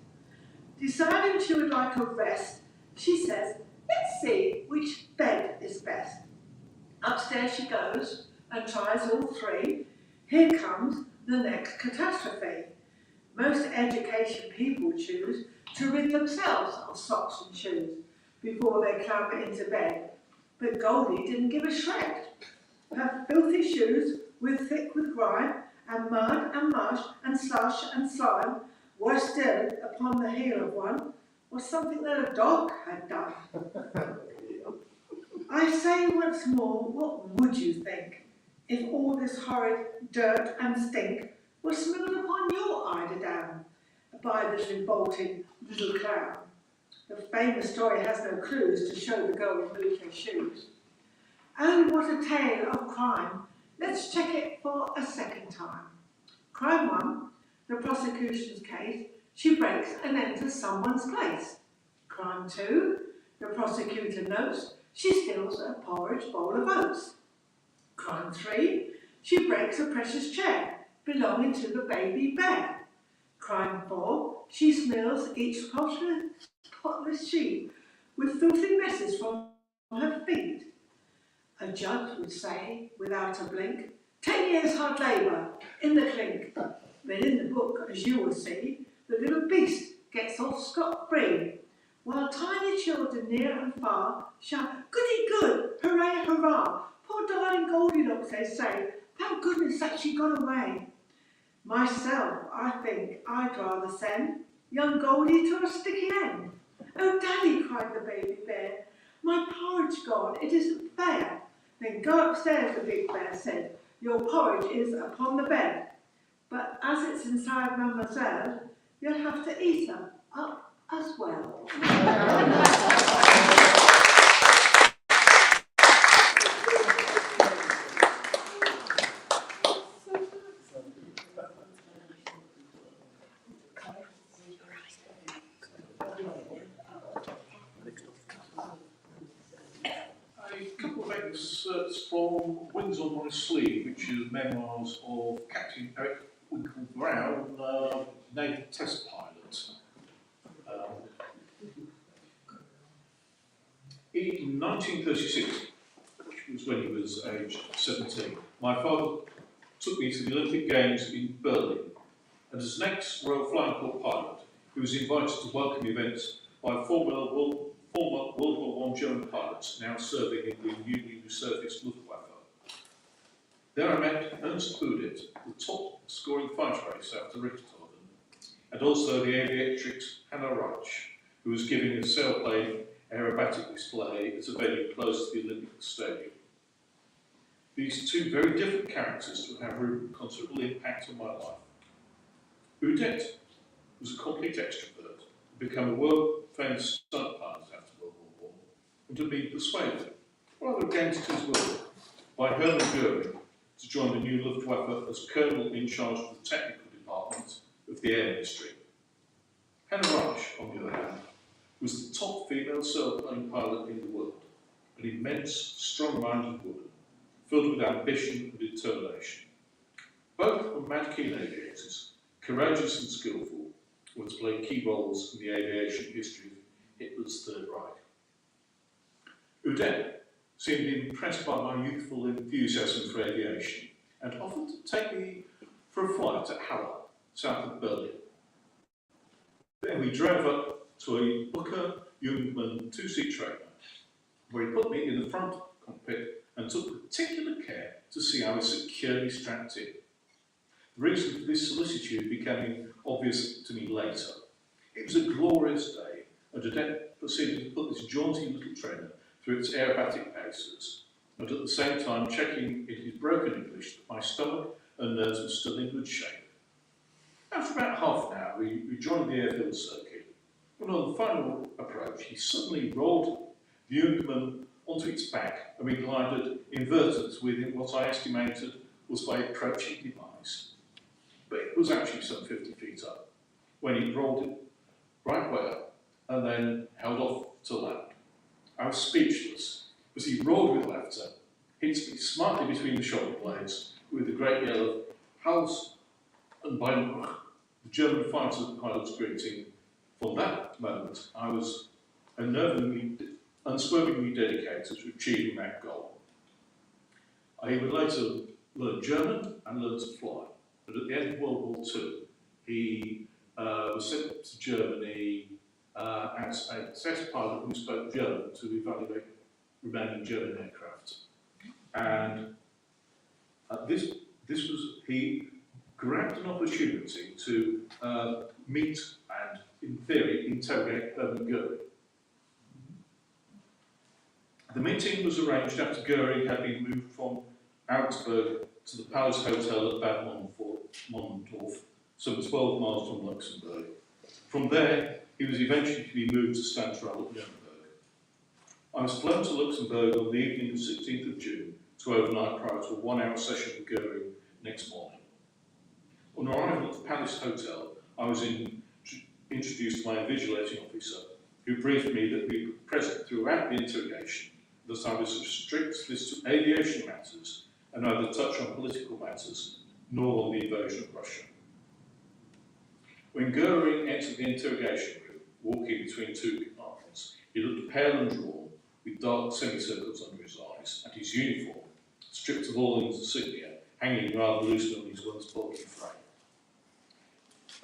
Deciding she would like a rest, she says, let's see which bed is best. Upstairs she goes and tries all three. Here comes the next catastrophe. Most education people choose to rid themselves of socks and shoes before they clamber into bed. But Goldie didn't give a shred. Her filthy shoes were thick with grime and mud and mush and slush and slime, worse still, upon the heel of one, was something that a dog had done. I say once more, what would you think if all this horrid dirt and stink was smeared upon your eiderdown by this revolting little clown? The famous story has no clues to show the girl in military shoes. Oh, what a tale of crime. Let's check it for a second time. Crime 1, the prosecution's case, she breaks and enters someone's place. Crime 2, the prosecutor notes, she steals a porridge bowl of oats. Crime 3, she breaks a precious chair belonging to the baby bear. Crime 4, she smears each spotless sheet with filthy messes from her feet. A judge would say, without a blink, 10 years hard labour, in the clink. But in the book, as you will see, the little beast gets off scot-free, while tiny children near and far shout, goody good, hooray, hurrah, poor darling Goldilocks, they say, thank goodness that she got away. Myself, I think I'd rather send young Goldie to a sticky end. Oh, Daddy, cried the baby bear, my porridge gone, it isn't fair. Then go upstairs, the big bear said, your porridge is upon the bed. But as it's inside Mademoiselle, you'll have to eat her up as well. A couple of excerpts from Wings on My Sleeve, which is memoirs of Captain Eric Winkle Brown, naval test pilot. In 1936, which was when he was aged 17, my father took me to the Olympic Games in Berlin, and as an ex-Royal Flying Corps pilot, he was invited to welcome events by former World War I German pilots now serving in the Union Reservist Luftwaffe. There I met Ernst Udet, the top scoring fighter race after Richthofen, and also the aviatrix Hannah Reich, who was giving a sailplane aerobatic display at a venue close to the Olympic Stadium. These two very different characters would have a considerable impact on my life. Udette was a complete extrovert, had become a world-famous stunt pilot after World War I, and had been persuaded, rather against his will, by Hermann Göring to join the new Luftwaffe as colonel in charge of the technical department of the Air Ministry. Hannah Reich, on the other hand, was the top female sailplane pilot in the world, an immense, strong-minded woman, filled with ambition and determination. Both were mad keen aviators, courageous and skillful, and to play key roles in the aviation history of Hitler's Third Reich. Udette seemed impressed by my youthful enthusiasm for aviation and offered to take me for a flight at Halle, south of Berlin. Then we drove up to a Booker Jungmann two-seat trainer, where he put me in the front cockpit and took particular care to see I was securely strapped in. The reason for this solicitude became obvious to me later. It was a glorious day, and Udette proceeded to put this jaunty little trainer through its aerobatic paces, and at the same time checking in his broken English that my stomach and nerves were still in good shape. After about half an hour, we joined the airfield circuit, and on the final approach, he suddenly rolled the Jungmann onto its back, and we glided inverted within what I estimated was my approaching demise. But it was actually some 50 feet up, when he rolled it right way up, and then held off to land. I was speechless, as he roared with laughter, hit me smartly between the shoulder blades, with a great yell of Hals and Bein, the German fighter pilot's greeting. From that moment, I was unswervingly dedicated to achieving that goal. He would later learn German and learn to fly, but at the end of World War II, he was sent to Germany as a test pilot who spoke German to evaluate remaining German aircraft. And he grabbed an opportunity to meet and, in theory, interrogate Hermann Göring. The meeting was arranged after Göring had been moved from Augsburg to the Palace Hotel at Bad Mondorf, some 12 miles from Luxembourg. From there, he was eventually to be moved to Stantrell at Nuremberg. I was flown to Luxembourg on the evening of 16th of June to overnight prior to a 1-hour session with Göring next morning. On arrival at the Palace Hotel, I was introduced to my invigilating officer, who briefed me that we were present throughout the interrogation, that I was restricted to aviation matters and neither touch on political matters nor on the invasion of Russia. When Göring entered the interrogation room, walking between two compartments, he looked pale and drawn, with dark semicircles under his eyes, and his uniform, stripped of all insignia, hanging rather loosely on his once bulky frame.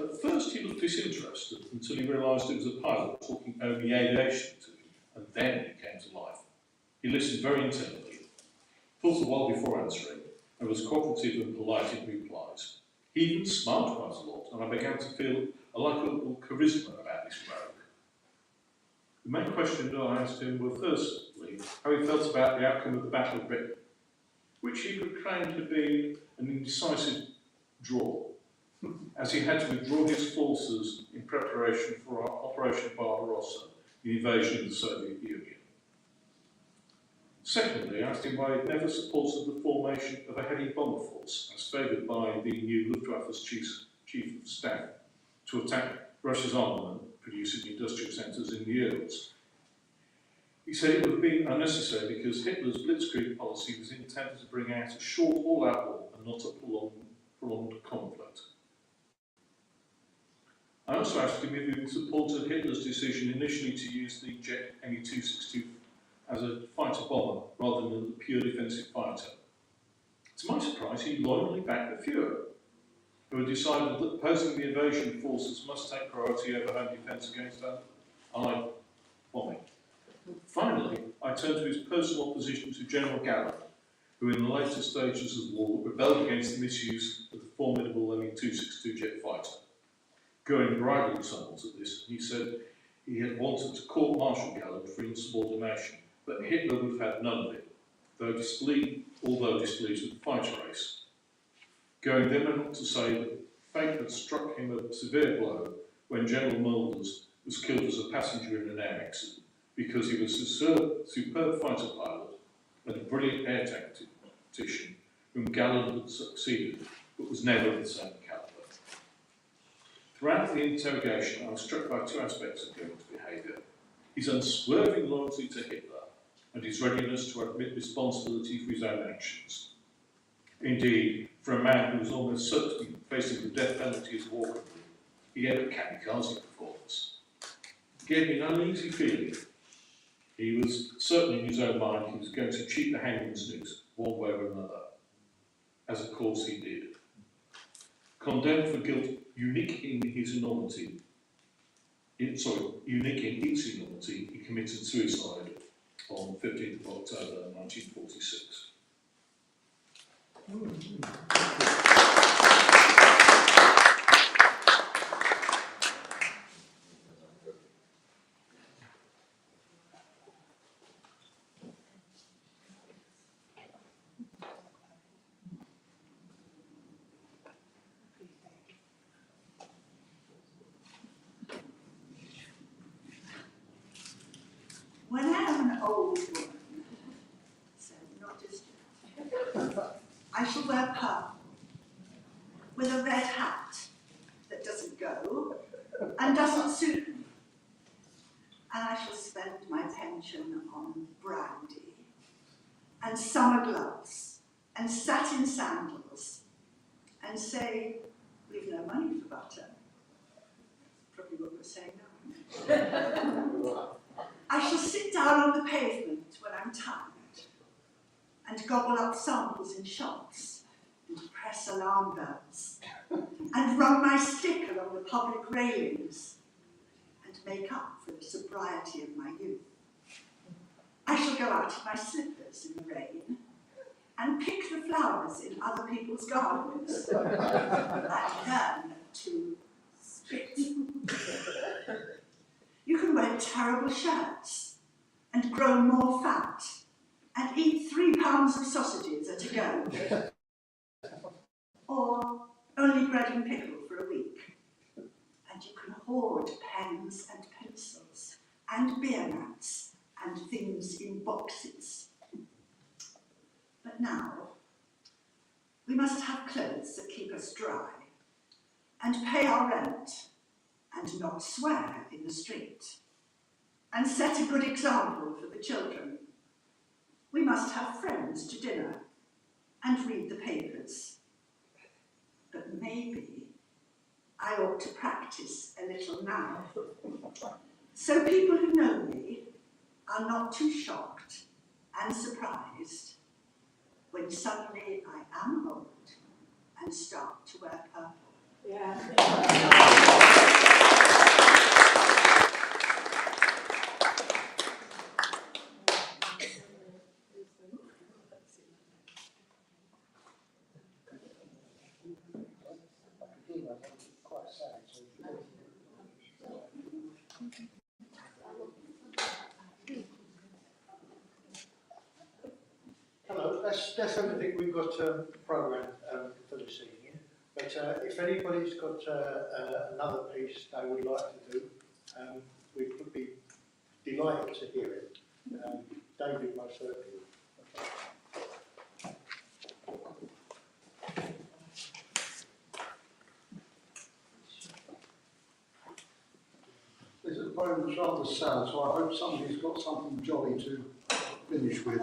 At first he looked disinterested until he realised it was a pilot talking only aviation to him, and then he came to life. He listened very intently, thought a while before answering, and was cooperative and polite in replies. He even smiled quite a lot, and I began to feel a likable charisma about this rogue. The main questions I asked him were firstly, how he felt about the outcome of the Battle of Britain, which he proclaimed had been an indecisive draw, as he had to withdraw his forces in preparation for Operation Barbarossa, the invasion of the Soviet Union. Secondly, I asked him why he had never supported the formation of a heavy bomber force, as favoured by the new Luftwaffe's chief of staff, to attack Russia's armament producing industrial centres in the Urals. He said it would have been unnecessary because Hitler's blitzkrieg policy was intended to bring out a short all-out war and not a prolonged conflict. I also asked him if he supported Hitler's decision initially to use the jet Me-262 as a fighter bomber rather than a pure defensive fighter. To my surprise, he loyally backed the Führer, who had decided that opposing the invasion forces must take priority over home defence against Allied bombing. Finally, I turned to his personal opposition to General Galland, who in the later stages of the war rebelled against the misuse of the formidable Me-262 jet fighter. Göring bridled somewhat at this, and he said He had wanted to court-martial Galland for insubordination, but Hitler would have had none of it, although displeased with the fighter race. Going then on to say that fate had struck him a severe blow when General Mulders was killed as a passenger in an air accident, because he was a superb fighter pilot and a brilliant air tactician whom Galland had succeeded, but was never of the same calibre. Throughout the interrogation, I was struck by two aspects of Gill's behaviour: his unswerving loyalty to Hitler and his readiness to admit responsibility for his own actions. Indeed, for a man who was almost certainly facing the death penalty as a war criminal, he gave a kamikaze performance. It gave me an uneasy feeling. He was certain in his own mind he was going to cheat the hangman's noose one way or another, as of course he did. Condemned for guilt unique in its enormity, he committed suicide on 15th of October 1946. When I am an old woman, so not just yet, I shall wear purple with a red hat that doesn't go and doesn't suit me. And I shall spend my pension on brandy and summer gloves and satin sandals and say, we've no money for butter. Probably what we're saying now. I shall sit down on the pavement when I'm tired and gobble up samples in shops and press alarm bells and run my stick along the public railings and make up for the sobriety of my youth. I shall go out in my slippers in the rain and pick the flowers in other people's gardens and learn to spit. You can wear terrible shirts and grow more fat and eat 3 pounds of sausages at a go. Or only bread and pickle for a week. And you can hoard pens and pencils and beer mats and things in boxes. But now, we must have clothes that keep us dry and pay our rent and not swear in the street, and set a good example for the children. We must have friends to dinner and read the papers. But maybe I ought to practice a little now, so people who know me are not too shocked and surprised when suddenly I am old and start to wear purple. Hello, that's everything we've got programmed for this evening. But if anybody's got another piece they would like to do, we would be delighted to hear it. David most certainly. This is a poem that's rather sad, so I hope somebody's got something jolly to finish with.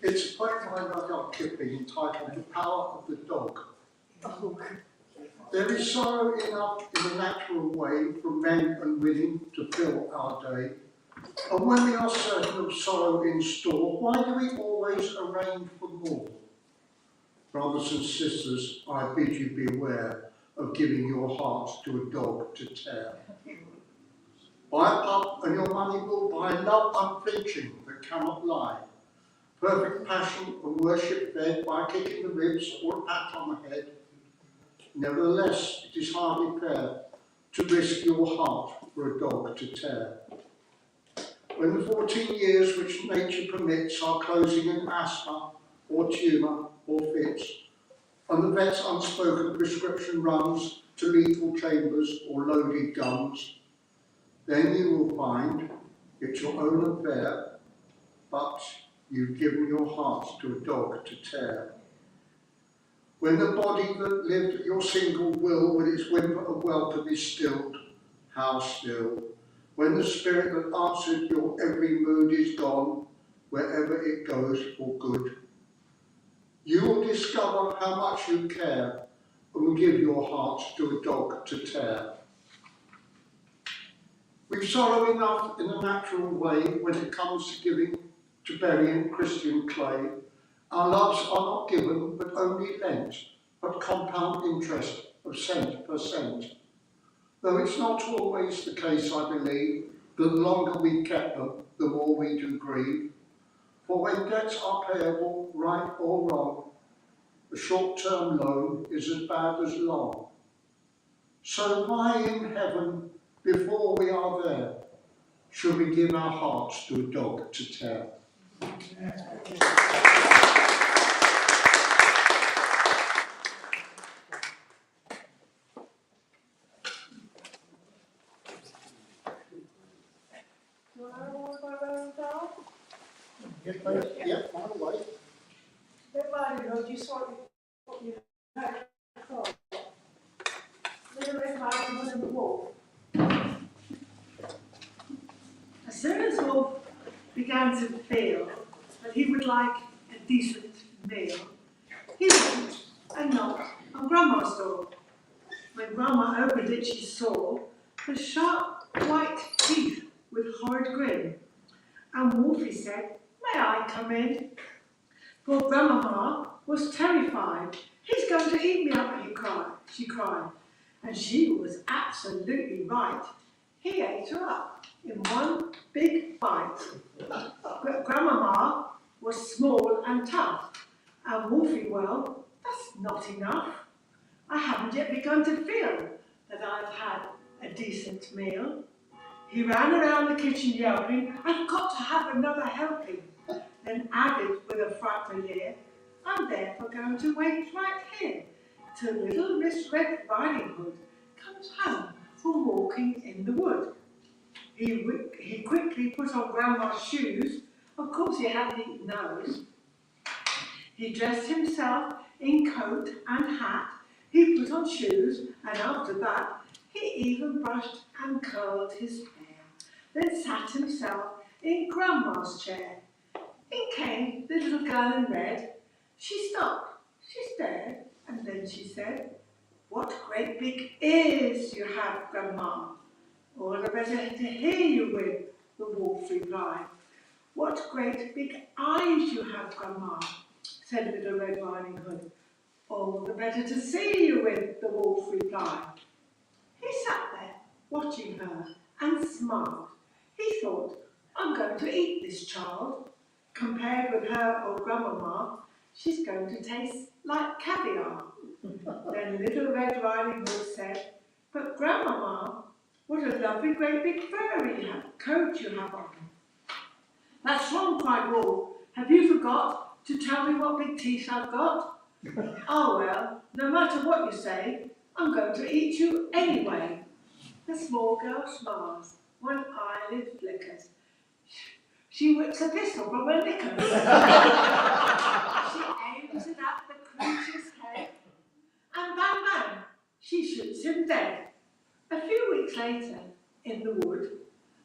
It's a poem by Rudyard Kipling entitled The Power of the Dog. There is sorrow enough in a natural way for men and women to fill our day. And when we are certain of sorrow in store, why do we always arrange for more? Brothers and sisters, I bid you beware of giving your heart to a dog to tear. Buy a pup and your money will buy love unflinching that cannot lie. Perfect passion and worship fed by kicking the ribs or a pat on the head. Nevertheless, it is hardly fair to risk your heart for a dog to tear. When the 14 years which nature permits are closing in asthma or tumour or fits, and the vet's unspoken prescription runs to lethal chambers or loaded guns, then you will find it's your own affair, but you've given your heart to a dog to tear. When the body that lived your single will with its whimper of welcome is stilled, how still? When the spirit that answered your every mood is gone, wherever it goes for good, you will discover how much you care and will give your heart to a dog to tear. We've sorrow enough in a natural way when it comes to giving to burying Christian clay. Our loves are not given, but only lent, at compound interest of cent per cent. Though it's not always the case, I believe, that the longer we kept them, the more we do grieve. For when debts are payable, right or wrong, a short-term loan is as bad as long. So why in heaven, before we are there, should we give our hearts to a dog to tear? Yes, please. Yep, by the way. Bit Riding Hood, you saw what you had across. Little Red Riding Hood and the Wolf. As soon as Wolf began to feel that he would like a decent meal, he went and knocked on Grandma's door. When Grandma opened it, she saw the sharp white teeth with horrid grin. And Wolfie said, "May I come in?" Poor Grandmama was terrified. "He's going to eat me up," she cried. And she was absolutely right. He ate her up in one big bite. Grandmama was small and tough. And Wolfie, well, that's not enough. I haven't yet begun to feel that I've had a decent meal. He ran around the kitchen yelping, "I've got to have another helping." Then added with a frightened leer, "I'm therefore going to wait right here till little Miss Red Riding Hood comes home from walking in the wood." He quickly put on Grandma's shoes. Of course he had the nose. He dressed himself in coat and hat. He put on shoes, and after that he even brushed and curled his hair. Then sat himself in Grandma's chair. In came the little girl in red. She stopped, she stared, and then she said, "What great big ears you have, Grandma." "All the better to hear you with," the Wolf replied. "What great big eyes you have, Grandma," said Little Red Riding Hood. "All the better to see you with," the Wolf replied. He sat there, watching her, and smiled. He thought, "I'm going to eat this child. Compared with her old Grandmama, she's going to taste like caviar." Then Little Red Riding Hood said, "But Grandmama, what a lovely great big furry coat you have on." "That's wrong," cried Wolf. "Have you forgot to tell me what big teeth I've got?" "Oh well, no matter what you say, I'm going to eat you anyway." The small girl smiles, one eyelid flickers. She whips a pistol from her knickers. She aims it at the creature's head, and bang bang, she shoots him dead. A few weeks later, in the wood,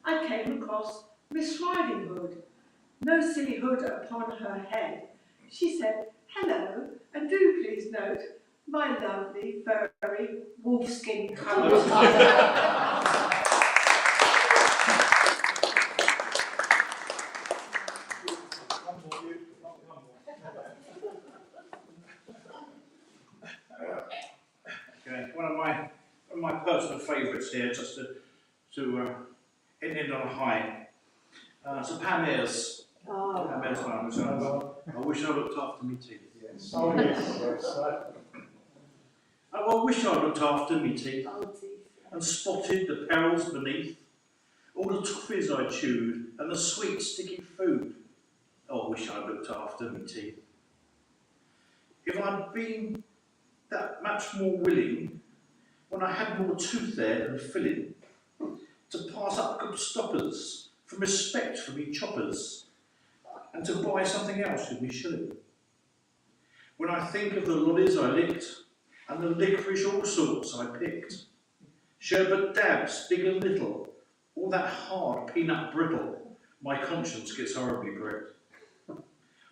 I came across Miss Riding Hood. No silly hood upon her head. She said, "Hello, and do please note my lovely furry wolfskin coat." Okay, one of my personal favourites here, just to end on a high. So Pam Ayres. Pam Ayres one, which I wish I looked after me teeth. Yes. Oh yes, yes. I wish I looked after me teeth and spotted the perils beneath. all the toffees I chewed, and the sweet sticky food. Oh, I wish I'd looked after me teeth. If I'd been that much more willing, when I had more tooth there than filling, to pass up good stoppers, from respect for me choppers, and to buy something else with me shilling. When I think of the lollies I licked, and the licorice all sorts I picked, sherbet dabs, big and little, all that hard peanut brittle, my conscience gets horribly pricked.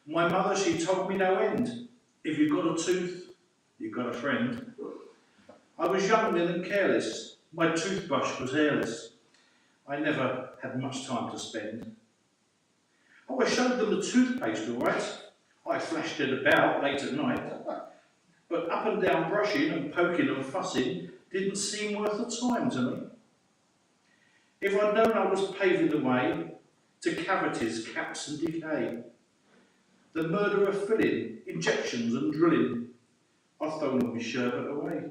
My mother, she told me no end, if you've got a tooth, you've got a friend. I was young then and careless, my toothbrush was hairless. I never had much time to spend. Oh, I showed them the toothpaste all right. I flashed it about late at night. But up and down brushing and poking and fussing didn't seem worth the time to me. If I'd known I was paving the way to cavities, caps and decay, the murder of filling, injections and drilling, I've thrown all my sherbet away.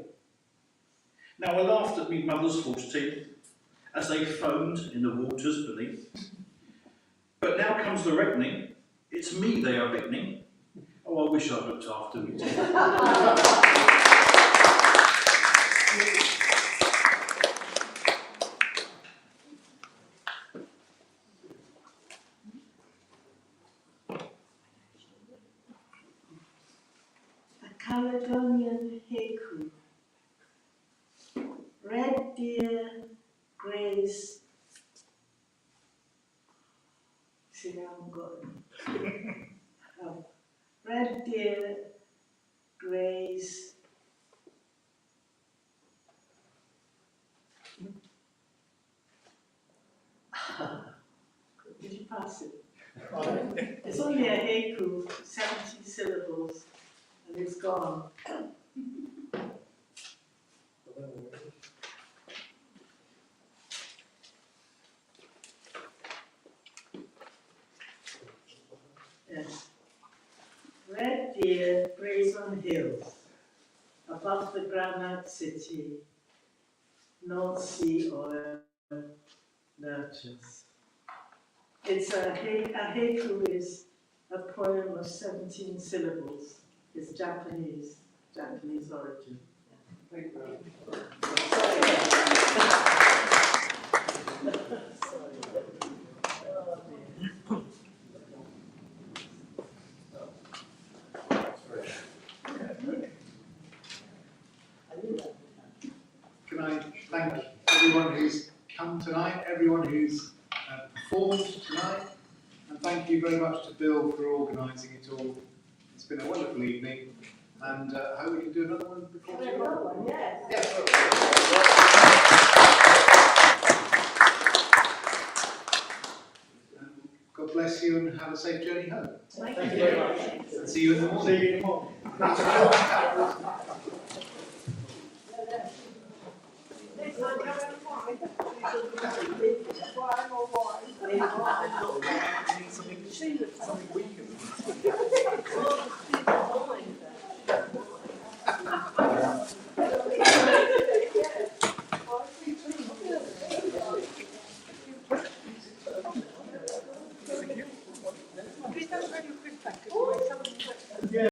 Now I laughed at me mother's false teeth as they foamed in the waters beneath. But now comes the reckoning, it's me they are beckoning. Oh, I wish I'd looked after me teeth. Caledonian haiku. Red deer graze. See, I haven't got it. Red deer graze. Did you pass it? It's only a haiku, 70 syllables. And it's gone. Yes. Red deer graze on hills, above the granite city, North Sea oil nurtures. It's a haiku is a poem of 17 syllables. It's Japanese origin. Can I thank everyone who's come tonight, everyone who's performed tonight, and thank you very much to Bill for organising it all. It's been a wonderful evening, and I hope we can do another one before too long. Yes. God bless you and have a safe journey home. Thank you very much. And see you in the morning. See you in the morning. Something weaker.